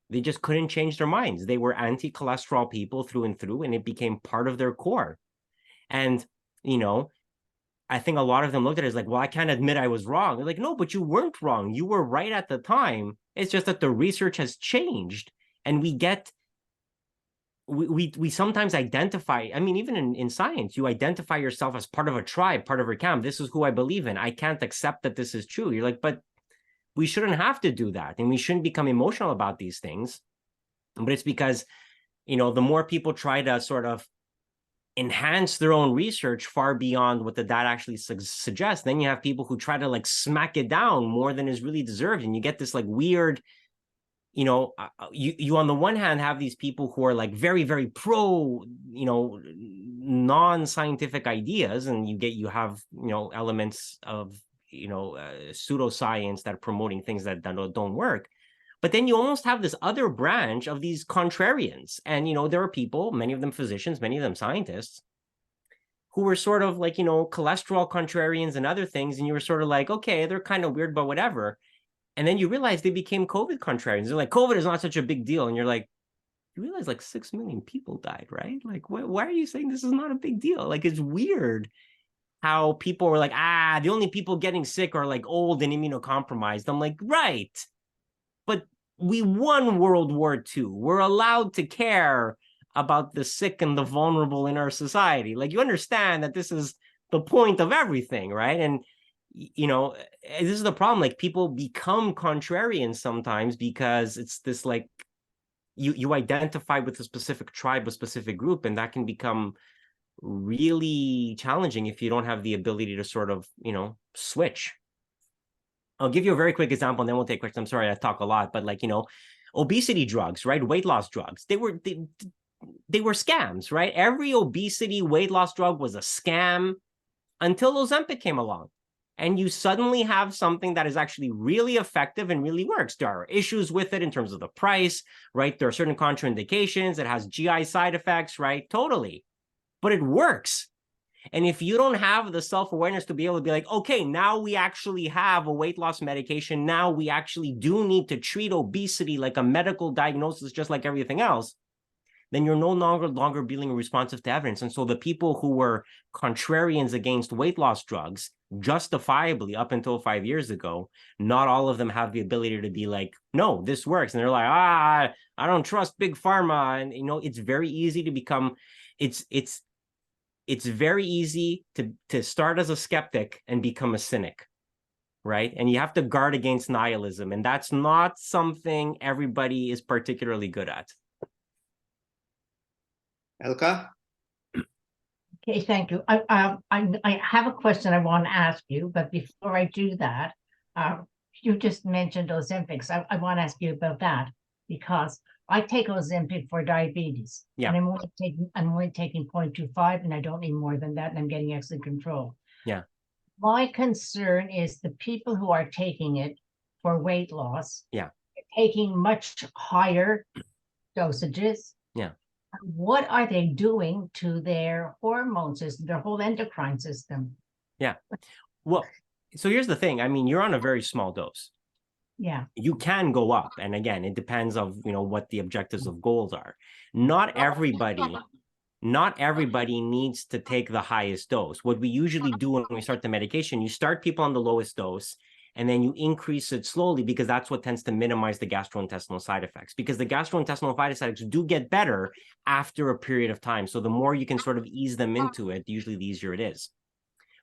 Speaker 3: they just couldn't change their minds. They were anti-cholesterol people through and through, and it became part of their core. And, you know, I think a lot of them looked at it as like, well, I can't admit I was wrong. They're like, no, but you weren't wrong. You were right at the time. It's just that the research has changed, and we sometimes identify, I mean, even in science, you identify yourself as part of a tribe, part of a camp. This is who I believe in. I can't accept that this is true. You're like, but we shouldn't have to do that, and we shouldn't become emotional about these things. But it's because, you know, the more people try to sort of enhance their own research far beyond what the data actually suggests, then you have people who try to like smack it down more than is really deserved, and you get this like weird, you know, you on the one hand have these people who are like very, very pro, you know, non-scientific ideas, and you have, you know, elements of, you know, pseudoscience that are promoting things that don't work. But then you almost have this other branch of these contrarians. And, you know, there are people, many of them physicians, many of them scientists, who were sort of like, you know, cholesterol contrarians and other things. And you were sort of like, okay, they're kind of weird, but whatever. And then you realize they became COVID contrarians. They're like, COVID is not such a big deal. And you're like, you realize like 6 million people died, right? Like, why are you saying this is not a big deal? Like, it's weird how people were like, the only people getting sick are like old and immunocompromised. I'm like, right. But we won World War II. We're allowed to care about the sick and the vulnerable in our society. Like, you understand that this is the point of everything, right? And, you know, this is the problem. Like, people become contrarian sometimes because it's this like, you identify with a specific tribe, a specific group, and that can become really challenging if you don't have the ability to sort of, you know, switch. I'll give you a very quick example, and then we'll take questions. I'm sorry, I talk a lot, but like, you know, obesity drugs, right? Weight loss drugs. They were scams, right? Every obesity weight loss drug was a scam until Ozempic came along. And you suddenly have something that is actually really effective and really works. There are issues with it in terms of the price, right? There are certain contraindications. It has GI side effects, right? Totally. But it works. And if you don't have the self-awareness to be able to be like, okay, now we actually have a weight loss medication. Now we actually do need to treat obesity like a medical diagnosis, just like everything else, then you're no longer being responsive to evidence. And so the people who were contrarians against weight loss drugs, justifiably up until 5 years ago, not all of them have the ability to be like, no, this works. And they're like, I don't trust big pharma. And, you know, it's very easy to become, it's very easy to start as a skeptic and become a cynic, right? And you have to guard against nihilism. And that's not something everybody is particularly good at.
Speaker 2: Elka?
Speaker 4: Okay, thank you. I have a question I want to ask you, but before I do that, you just mentioned Ozempic. I want to ask you about that, because I take Ozempic for diabetes.
Speaker 3: Yeah.
Speaker 4: And I'm only taking 0.25, and I don't need more than that, and I'm getting excellent control.
Speaker 3: Yeah.
Speaker 4: My concern is the people who are taking it for weight loss.
Speaker 3: Yeah.
Speaker 4: Taking much higher dosages.
Speaker 3: Yeah.
Speaker 4: What are they doing to their hormone system, their whole endocrine system?
Speaker 3: Yeah. Well, so here's the thing. I mean, you're on a very small dose.
Speaker 4: Yeah.
Speaker 3: You can go up. And again, it depends of, you know, what the objectives of goals are. Not everybody not everybody needs to take the highest dose. What we usually do when we start the medication, you start people on the lowest dose, and then you increase it slowly, because that's what tends to minimize the gastrointestinal side effects, because the gastrointestinal side effects do get better after a period of time. So the more you can sort of ease them into it, usually the easier it is.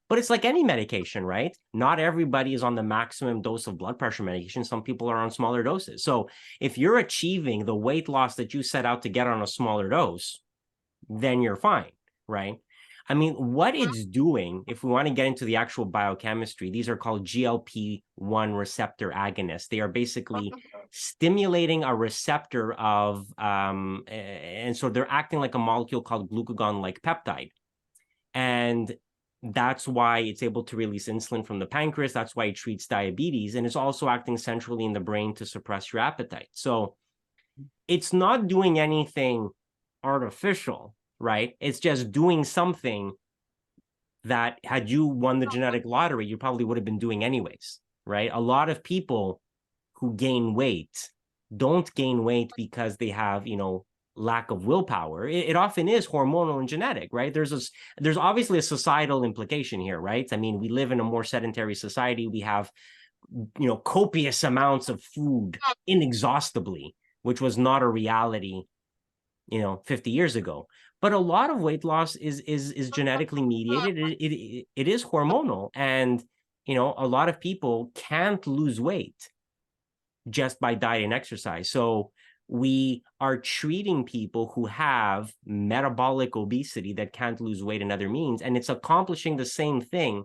Speaker 3: But it's like any medication, right? Not everybody is on the maximum dose of blood pressure medication. Some people are on smaller doses. So if you're achieving the weight loss that you set out to get on a smaller dose, then you're fine, right? I mean, what it's doing, if we want to get into the actual biochemistry, these are called GLP-1 receptor agonists. They are basically stimulating a receptor of, and so they're acting like a molecule called glucagon-like peptide. And that's why it's able to release insulin from the pancreas. That's why it treats diabetes. And it's also acting centrally in the brain to suppress your appetite. So it's not doing anything artificial, right? It's just doing something that, had you won the genetic lottery, you probably would have been doing anyways, right? A lot of people who gain weight don't gain weight because they have, lack of willpower. It often is hormonal and genetic, right? There's obviously a societal implication here, right? I mean, we live in a more sedentary society. We have, copious amounts of food inexhaustibly, which was not a reality 50 years ago. But a lot of weight loss is genetically mediated. It is hormonal. And, a lot of people can't lose weight just by diet and exercise. So we are treating people who have metabolic obesity that can't lose weight in other means. And it's accomplishing the same thing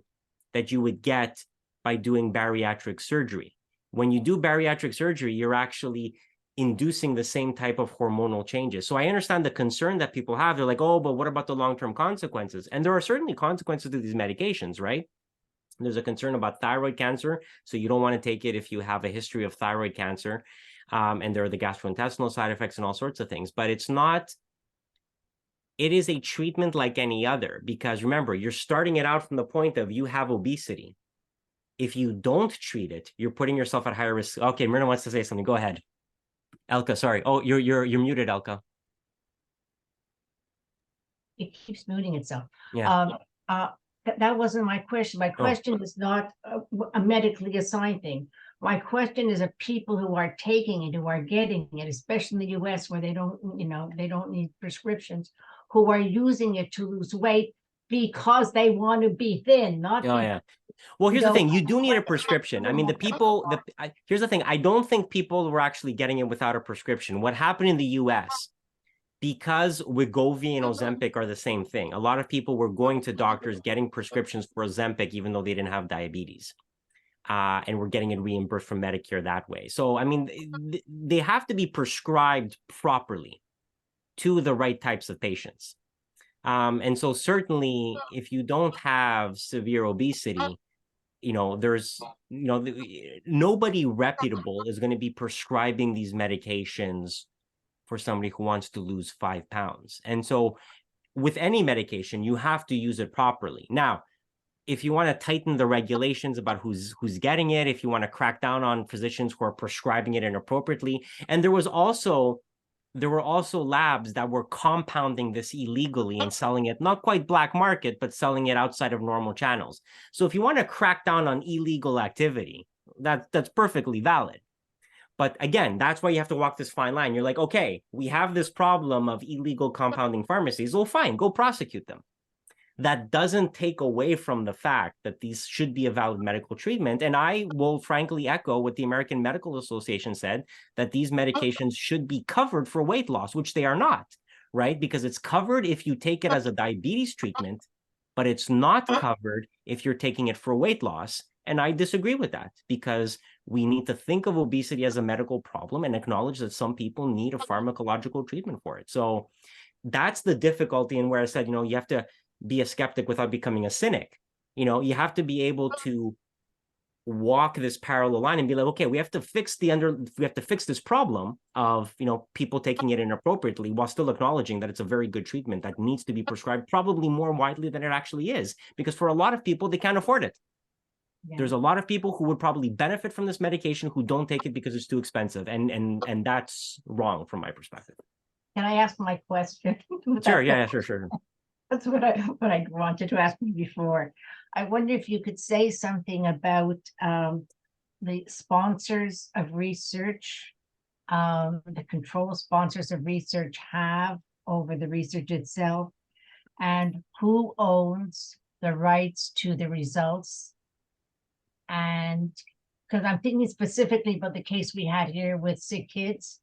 Speaker 3: that you would get by doing bariatric surgery. When you do bariatric surgery, you're actually inducing the same type of hormonal changes. So I understand the concern that people have. They're like, oh, but what about the long-term consequences? And there are certainly consequences to these medications, right? There's a concern about thyroid cancer. So you don't want to take it if you have a history of thyroid cancer. And there are the gastrointestinal side effects and all sorts of things. But it is a treatment like any other, because remember, you're starting it out from the point of you have obesity. If you don't treat it, you're putting yourself at higher risk. Okay, Myrna wants to say something. Go ahead. Elka, sorry. Oh, you're muted, Elka.
Speaker 4: It keeps muting itself.
Speaker 3: Yeah.
Speaker 4: That wasn't my question. My question is not a medically assigned thing. My question is of people who are taking it, who are getting it, especially in the US where they don't need prescriptions, who are using it to lose weight because they want to be thin, not.
Speaker 3: Oh, yeah. Well, here's the thing. You do need a prescription. I mean, here's the thing. I don't think people were actually getting it without a prescription. What happened in the US, because Wegovy and Ozempic are the same thing, a lot of people were going to doctors getting prescriptions for Ozempic, even though they didn't have diabetes. And we're getting it reimbursed from Medicare that way. So, I mean, they have to be prescribed properly to the right types of patients. And so certainly, if you don't have severe obesity, there's, nobody reputable is going to be prescribing these medications for somebody who wants to lose 5 pounds. And so with any medication, you have to use it properly. Now, if you want to tighten the regulations about who's getting it, if you want to crack down on physicians who are prescribing it inappropriately, and there were also labs that were compounding this illegally and selling it, not quite black market, but selling it outside of normal channels. So if you want to crack down on illegal activity, that's perfectly valid. But again, that's why you have to walk this fine line. You're like, okay, we have this problem of illegal compounding pharmacies. Well, fine, go prosecute them. That doesn't take away from the fact that these should be a valid medical treatment. And I will frankly echo what the American Medical Association said, that these medications should be covered for weight loss, which they are not, right? Because it's covered if you take it as a diabetes treatment, but it's not covered if you're taking it for weight loss. And I disagree with that, because we need to think of obesity as a medical problem and acknowledge that some people need a pharmacological treatment for it. So that's the difficulty, and where I said, you have to be a skeptic without becoming a cynic. You have to be able to walk this parallel line and be like, okay, we have to fix this problem of, people taking it inappropriately, while still acknowledging that it's a very good treatment that needs to be prescribed probably more widely than it actually is, because for a lot of people, they can't afford it. Yeah. There's a lot of people who would probably benefit from this medication who don't take it because it's too expensive. And that's wrong from my perspective.
Speaker 4: Can I ask my question?
Speaker 3: Sure, yeah, sure.
Speaker 4: That's what I wanted to ask you before. I wonder if you could say something about the sponsors of research, the control sponsors of research have over the research itself, and who owns the rights to the results. And because I'm thinking specifically about the case we had here with sick kids,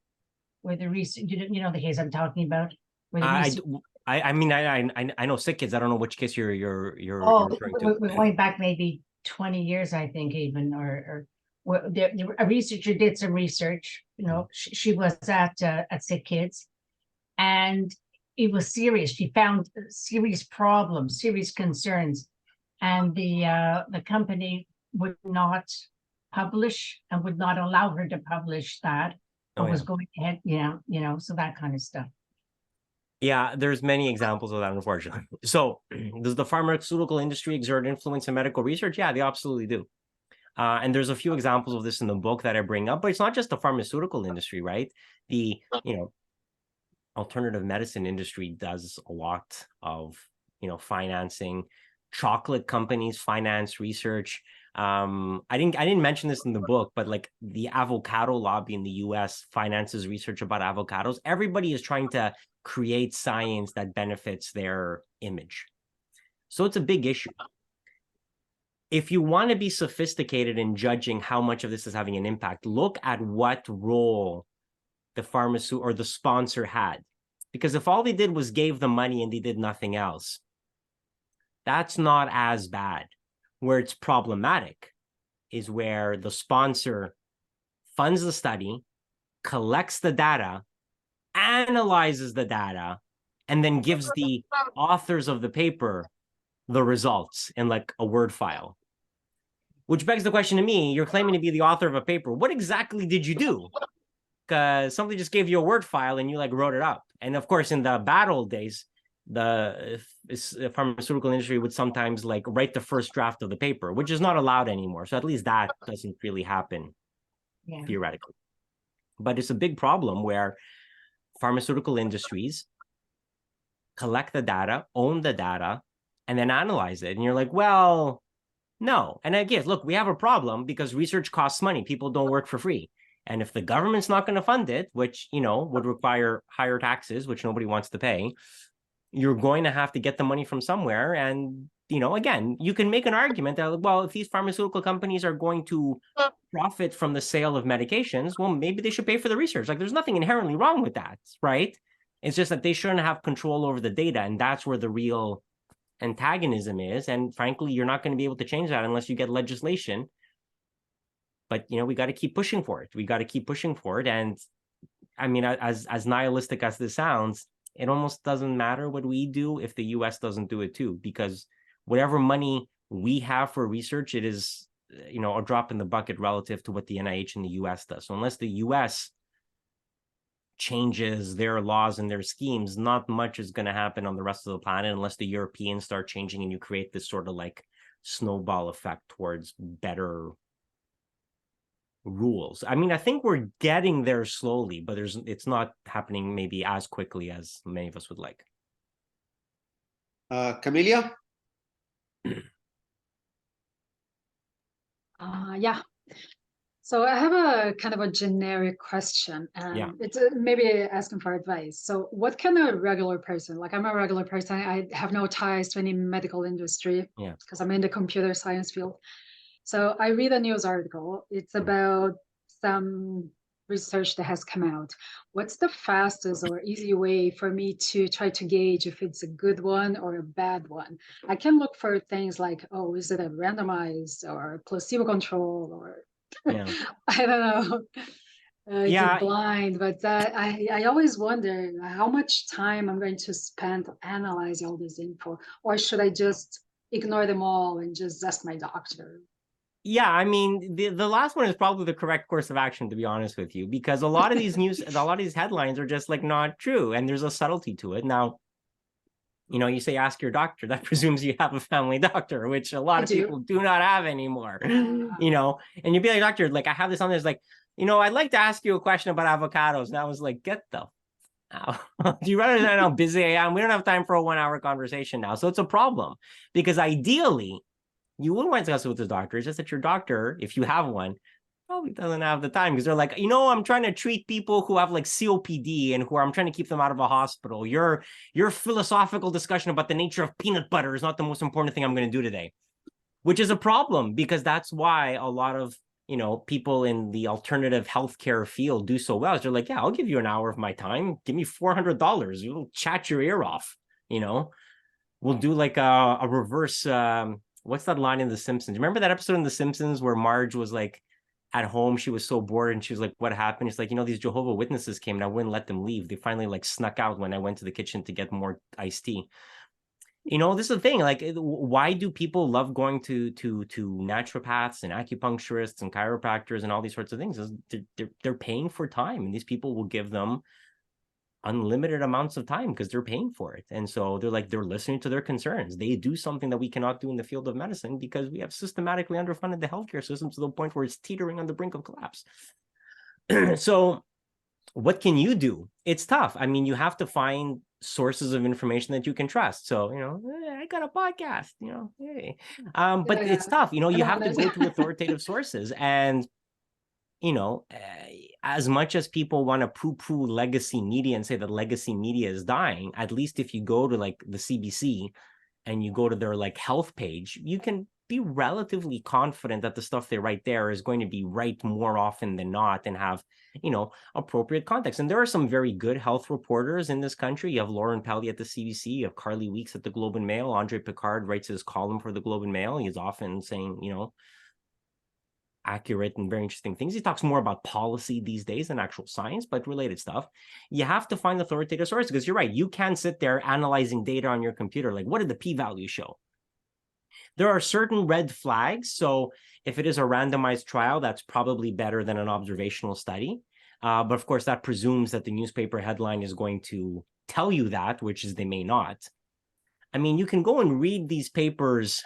Speaker 4: where the research, you know the case I'm talking about, where the research.
Speaker 3: I mean, I know sick kids. I don't know which case you're referring to.
Speaker 4: We're going back maybe 20 years, I think, even, or a researcher did some research. You know, she was at sick kids, and it was serious. She found serious problems, serious concerns, and the company would not publish and would not allow her to publish that, or was going ahead, so that kind of stuff.
Speaker 3: Yeah, there's many examples of that, unfortunately. So does the pharmaceutical industry exert influence in medical research? Yeah, they absolutely do. And there's a few examples of this in the book that I bring up, but it's not just the pharmaceutical industry, right? The, alternative medicine industry does a lot of, financing. Chocolate companies finance research. I didn't mention this in the book, but like the avocado lobby in the US finances research about avocados. Everybody is trying to create science that benefits their image. So it's a big issue. If you want to be sophisticated in judging how much of this is having an impact, look at what role the pharmaceutical or the sponsor had. Because if all they did was gave the money and they did nothing else, that's not as bad. Where it's problematic is where the sponsor funds the study, collects the data, analyzes the data, and then gives the authors of the paper the results in like a Word file. Which begs the question to me, you're claiming to be the author of a paper. What exactly did you do? Because somebody just gave you a Word file and you like wrote it up. And of course, in the bad old days, the pharmaceutical industry would sometimes like write the first draft of the paper, which is not allowed anymore. So at least that doesn't really happen theoretically. But it's a big problem where pharmaceutical industries collect the data, own the data, and then analyze it. And you're like, well, no. And again, look, we have a problem because research costs money. People don't work for free. And if the government's not going to fund it, which, would require higher taxes, which nobody wants to pay, you're going to have to get the money from somewhere. And, again, you can make an argument that, well, if these pharmaceutical companies are going to profit from the sale of medications, well, maybe they should pay for the research. Like, there's nothing inherently wrong with that, right? It's just that they shouldn't have control over the data. And that's where the real antagonism is. And frankly, you're not going to be able to change that unless you get legislation. But, we got to keep pushing for it. We got to keep pushing for it. And I mean, as nihilistic as this sounds, it almost doesn't matter what we do if the US doesn't do it too, because whatever money we have for research, it is, a drop in the bucket relative to what the NIH in the US does. So unless the US changes their laws and their schemes, not much is going to happen on the rest of the planet unless the Europeans start changing and you create this sort of like snowball effect towards better rules. I mean, I think we're getting there slowly, but it's not happening maybe as quickly as many of us would like.
Speaker 2: Camelia?
Speaker 6: Yeah. So I have a kind of a generic question, and it's maybe asking for advice. So what can a regular person, like I'm a regular person, I have no ties to any medical industry because I'm in the computer science field. So I read a news article. It's about some research that has come out. What's the fastest or easy way for me to try to gauge if it's a good one or a bad one? I can look for things like, oh, is it a randomized or placebo control or I don't know. Is it blind? But I always wonder how much time I'm going to spend analyzing all this info, or should I just ignore them all and just ask my doctor?
Speaker 3: Yeah, I mean, the last one is probably the correct course of action, to be honest with you, because a lot of these a lot of these headlines are just like not true, and there's a subtlety to it. Now, you say ask your doctor, that presumes you have a family doctor, which a lot of people do not have anymore, and you'd be like, doctor, like I have this on this, like, I'd like to ask you a question about avocados. And I was like, get the Do you understand how busy I am? We don't have time for a 1-hour conversation now. So it's a problem because ideally you wouldn't want to discuss it with the doctor. It's just that your doctor, if you have one, probably doesn't have the time because they're like, I'm trying to treat people who have like COPD and I'm trying to keep them out of a hospital. Your philosophical discussion about the nature of peanut butter is not the most important thing I'm going to do today, which is a problem because that's why a lot of people in the alternative healthcare field do so well. They're like, yeah, I'll give you an hour of my time. Give me $400. You'll chat your ear off. We'll do like a reverse. What's that line in The Simpsons? Remember that episode in The Simpsons where Marge was like at home? She was so bored and she was like, what happened? It's like, these Jehovah Witnesses came and I wouldn't let them leave. They finally like snuck out when I went to the kitchen to get more iced tea. This is the thing, like, why do people love going to naturopaths and acupuncturists and chiropractors and all these sorts of things? They're paying for time, and these people will give them unlimited amounts of time because they're paying for it. And so they're listening to their concerns. They do something that we cannot do in the field of medicine because we have systematically underfunded the healthcare system to the point where it's teetering on the brink of collapse. So what can you do? It's tough. I mean, you have to find sources of information that you can trust. So, I got a podcast, hey. But it's tough. You have to go to authoritative sources. And, as much as people want to poo-poo legacy media and say that legacy media is dying, at least if you go to like the CBC and you go to their like health page, you can be relatively confident that the stuff they write there is going to be right more often than not and have, appropriate context. And there are some very good health reporters in this country. You have Lauren Pelly at the CBC, you have Carly Weeks at the Globe and Mail. Andre Picard writes his column for the Globe and Mail. He's often saying, accurate and very interesting things. He talks more about policy these days than actual science, but related stuff. You have to find authoritative sources because you're right. You can't sit there analyzing data on your computer. Like, what did the p-value show? There are certain red flags. So if it is a randomized trial, that's probably better than an observational study. But of course, that presumes that the newspaper headline is going to tell you that, which is they may not. I mean, you can go and read these papers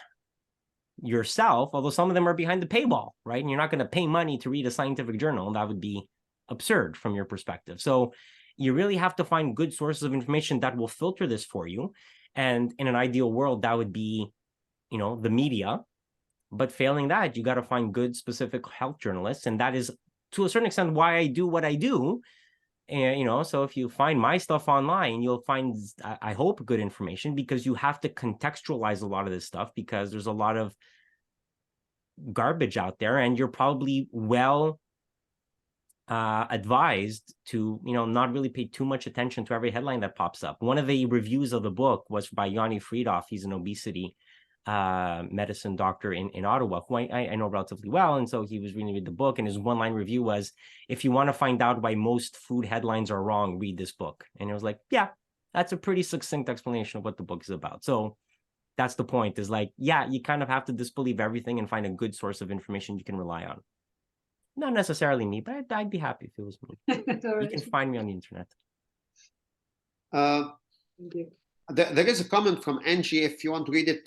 Speaker 3: yourself, although some of them are behind the paywall, right? And you're not going to pay money to read a scientific journal. That would be absurd from your perspective. So you really have to find good sources of information that will filter this for you. And in an ideal world, that would be, the media. But failing that, you got to find good specific health journalists. And that is to a certain extent why I do what I do. And, so if you find my stuff online, you'll find, I hope, good information because you have to contextualize a lot of this stuff because there's a lot of garbage out there and you're probably well advised to, not really pay too much attention to every headline that pops up. One of the reviews of the book was by Yanni Friedhoff. He's an obesity medicine doctor in Ottawa, who I know relatively well. And so he was reading the book and his one-line review was, if you want to find out why most food headlines are wrong, read this book. And it was like, yeah, that's a pretty succinct explanation of what the book is about. So that's the point, is like, yeah, you kind of have to disbelieve everything and find a good source of information you can rely on. Not necessarily me, but I'd be happy if it was me. You can find me on the internet.
Speaker 2: Thank you. There is a comment from Angie, if you want to read it,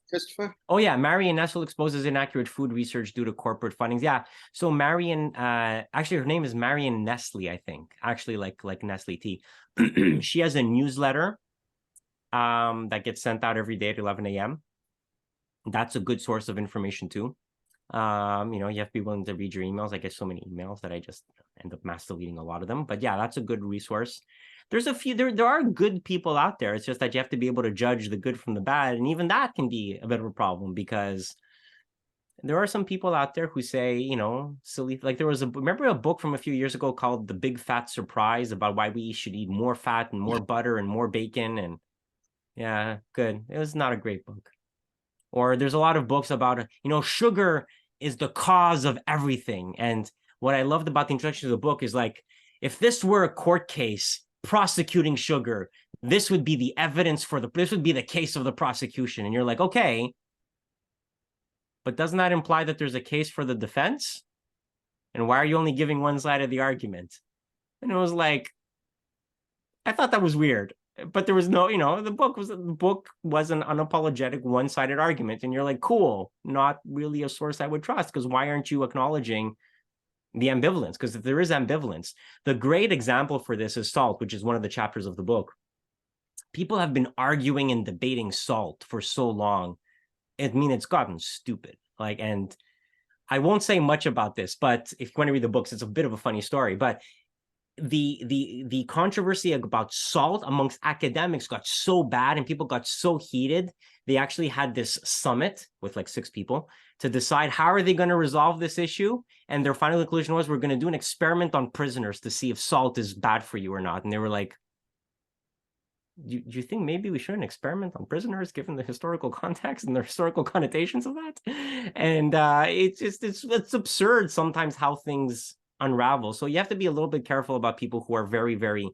Speaker 2: Christopher.
Speaker 3: Oh, yeah. Marion Nestle exposes inaccurate food research due to corporate fundings. Yeah. So Marion, actually, her name is Marion Nestle, I think. Actually, like Nestle tea. She has a newsletter that gets sent out every day at 11 a.m. That's a good source of information, too. You have to be willing to read your emails. I get so many emails that I just end up mass deleting a lot of them. But yeah, that's a good resource. There's a few, there are good people out there. It's just that you have to be able to judge the good from the bad. And even that can be a bit of a problem because there are some people out there who say, silly, like there was remember a book from a few years ago called The Big Fat Surprise about why we should eat more fat and more butter and more bacon. And yeah, good. It was not a great book. Or there's a lot of books about, sugar is the cause of everything. And what I loved about the introduction to the book is like, if this were a court case prosecuting sugar, this would be the evidence this would be the case of the prosecution. And you're like, okay, but doesn't that imply that there's a case for the defense? And why are you only giving one side of the argument? And it was like, I thought that was weird. But there was no, the book was an unapologetic one-sided argument. And you're like, cool, not really a source I would trust, because why aren't you acknowledging the ambivalence, because if there is ambivalence, the great example for this is salt, which is one of the chapters of the book. People have been arguing and debating salt for so long. I mean, it's gotten stupid. Like, and I won't say much about this, but if you want to read the books, it's a bit of a funny story. But the controversy about salt amongst academics got so bad and people got so heated, they actually had this summit with like 6 people to decide how are they going to resolve this issue. And their final conclusion was, we're going to do an experiment on prisoners to see if salt is bad for you or not. And they were like, do you think maybe we shouldn't experiment on prisoners given the historical context and the historical connotations of that? And it's absurd sometimes how things unravel. So you have to be a little bit careful about people who are very, very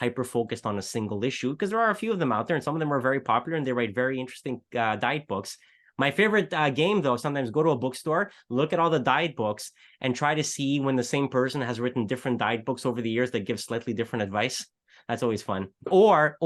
Speaker 3: hyper-focused on a single issue, because there are a few of them out there and some of them are very popular and they write very interesting diet books. My favorite game, though, sometimes go to a bookstore, look at all the diet books and try to see when the same person has written different diet books over the years that give slightly different advice. That's always fun. Or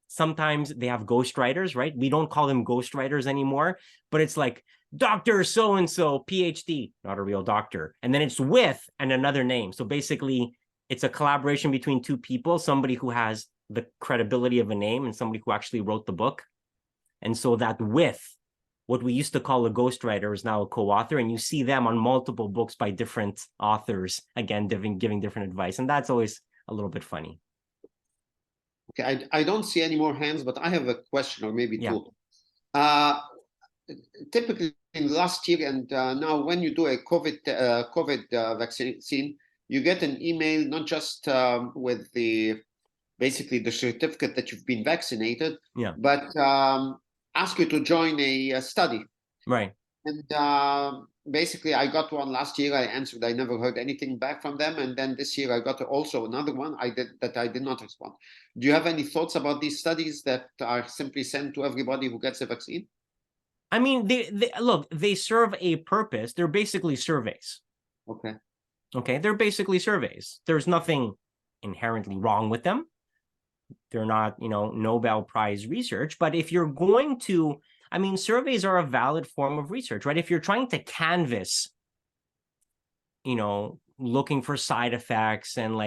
Speaker 3: sometimes they have ghostwriters, right? We don't call them ghostwriters anymore, but it's like Dr. So-and-so, PhD, not a real doctor. And then it's with and another name. So basically, it's a collaboration between 2 people, somebody who has the credibility of a name and somebody who actually wrote the book. And so that with, what we used to call a ghostwriter, is now a co-author, and you see them on multiple books by different authors, again, giving different advice. And that's always a little bit funny.
Speaker 2: Okay, I don't see any more hands, but I have a question or maybe 2. Typically in last year and now when you do a COVID vaccine, you get an email, not just with basically the certificate that you've been vaccinated, but ask you to join a study.
Speaker 3: Right.
Speaker 2: And basically I got one last year, I answered, I never heard anything back from them. And then this year I got also another one I did not respond. Do you have any thoughts about these studies that are simply sent to everybody who gets a vaccine?
Speaker 3: I mean, they serve a purpose. They're basically surveys. Okay, they're basically surveys. There's nothing inherently wrong with them. They're not, Nobel Prize research. But if you're going to, I mean, surveys are a valid form of research, right? If you're trying to canvass, looking for side effects and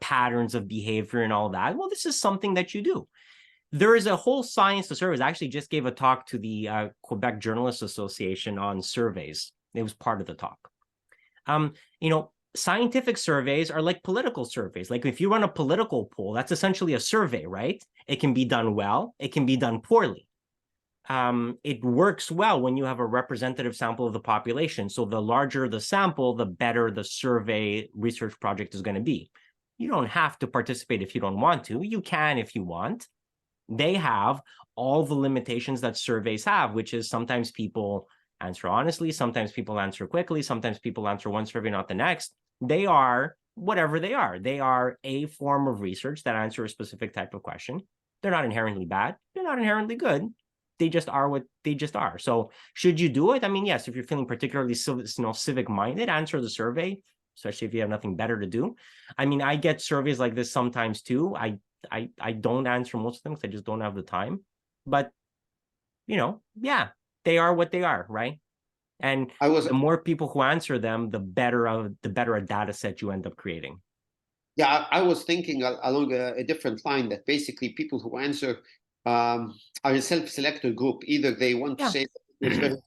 Speaker 3: patterns of behavior and all that, well, this is something that you do. There is a whole science to surveys. I actually just gave a talk to the Quebec Journalists Association on surveys. It was part of the talk. Scientific surveys are like political surveys. Like if you run a political poll, that's essentially a survey, right? It can be done well. It can be done poorly. It works well when you have a representative sample of the population. So the larger the sample, the better the survey research project is going to be. You don't have to participate if you don't want to. You can if you want. They have all the limitations that surveys have, which is sometimes people answer honestly, sometimes people answer quickly, sometimes people answer one survey, not the next. They are whatever they are. They are a form of research that answer a specific type of question. They're not inherently bad. They're not inherently good. They just are what they just are. So should you do it? I mean, yes, if you're feeling particularly civic-minded, answer the survey, especially if you have nothing better to do. I mean, I get surveys like this sometimes too. I don't answer most of them because I just don't have the time. But, they are what they are, right? And the more people who answer them, the better a data set you end up creating.
Speaker 2: Yeah, I was thinking along a different line that basically people who answer are a self-selected group. Either they want to say that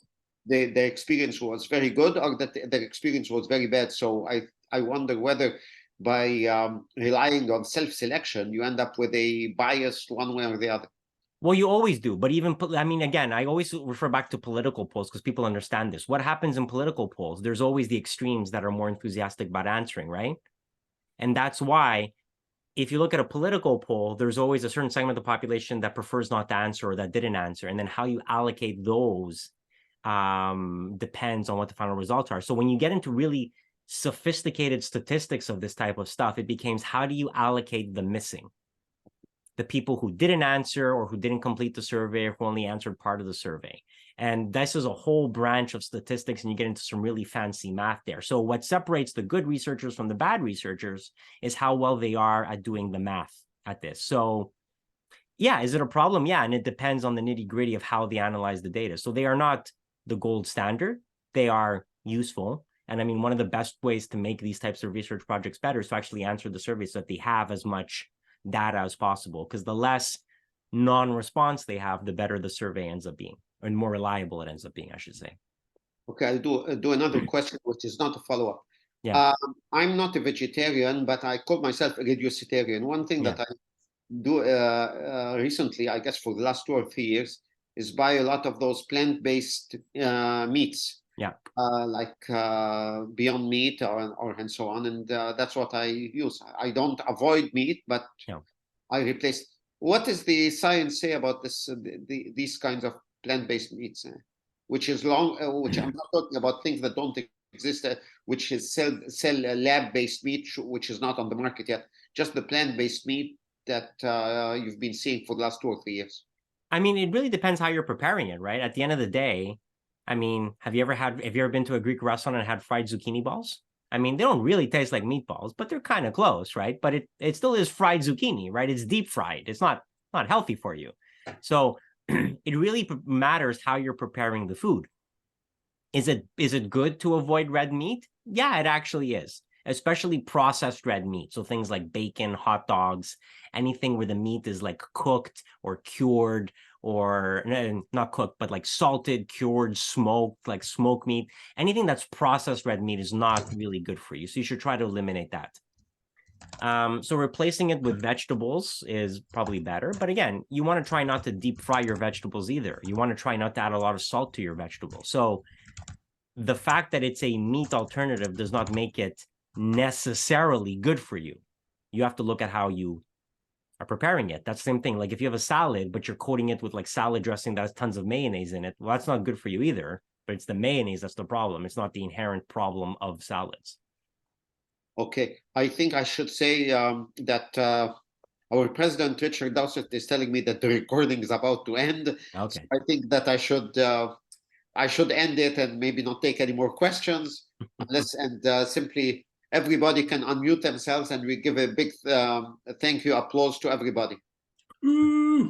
Speaker 2: their experience was very good or that their experience was very bad. So I wonder whether by relying on self-selection, you end up with a bias one way or the other.
Speaker 3: Well, you always do. But even, I mean, again, I always refer back to political polls because people understand this. What happens in political polls? There's always the extremes that are more enthusiastic about answering, right? And that's why if you look at a political poll, there's always a certain segment of the population that prefers not to answer or that didn't answer. And then how you allocate those depends on what the final results are. So when you get into really sophisticated statistics of this type of stuff, it becomes how do you allocate the missing? The people who didn't answer or who didn't complete the survey or who only answered part of the survey. And this is a whole branch of statistics and you get into some really fancy math there. So what separates the good researchers from the bad researchers is how well they are at doing the math at this. So yeah, is it a problem? Yeah, and it depends on the nitty-gritty of how they analyze the data. So they are not the gold standard. They are useful. And I mean, one of the best ways to make these types of research projects better is to actually answer the survey so that they have as much data as possible, because the less non-response they have, the better the survey ends up being, or more reliable it ends up being, I should say.
Speaker 2: Okay, I'll do another question, which is not a follow-up.
Speaker 3: Yeah.
Speaker 2: I'm not a vegetarian, but I call myself a reducitarian. One thing that I do recently, I guess for the last 2 or 3 years, is buy a lot of those plant-based meats.
Speaker 3: Yeah.
Speaker 2: Like Beyond Meat or and so on, and that's what I use. I don't avoid meat, but I replace. What does the science say about this? These kinds of plant-based meats, which is which I'm not talking about things that don't exist, which is sell lab-based meat, which is not on the market yet. Just the plant-based meat that you've been seeing for the last 2 or 3 years.
Speaker 3: I mean, it really depends how you're preparing it, right? At the end of the day, I mean, have you ever been to a Greek restaurant and had fried zucchini balls? I mean, they don't really taste like meatballs, but they're kind of close, right? But it still is fried zucchini, right? It's deep fried. It's not healthy for you. So it really matters how you're preparing the food. Is it good to avoid red meat? Yeah, it actually is, especially processed red meat. So things like bacon, hot dogs, anything where the meat is like cooked or cured, or not cooked, but like salted, cured, smoked, like smoked meat. Anything that's processed red meat is not really good for you. So you should try to eliminate that. So replacing it with vegetables is probably better. But again, you want to try not to deep fry your vegetables either. You want to try not to add a lot of salt to your vegetables. So the fact that it's a meat alternative does not make it necessarily good for you. You have to look at how you are preparing it. That's the same thing. Like if you have a salad, but you're coating it with like salad dressing that has tons of mayonnaise in it, well, that's not good for you either. But it's the mayonnaise that's the problem. It's not the inherent problem of salads.
Speaker 2: Okay, I think I should say that our president, Richard Dowsett, is telling me that the recording is about to end.
Speaker 3: Okay.
Speaker 2: So I think that I should end it and maybe not take any more questions, unless simply everybody can unmute themselves and we give a big thank you, applause to everybody.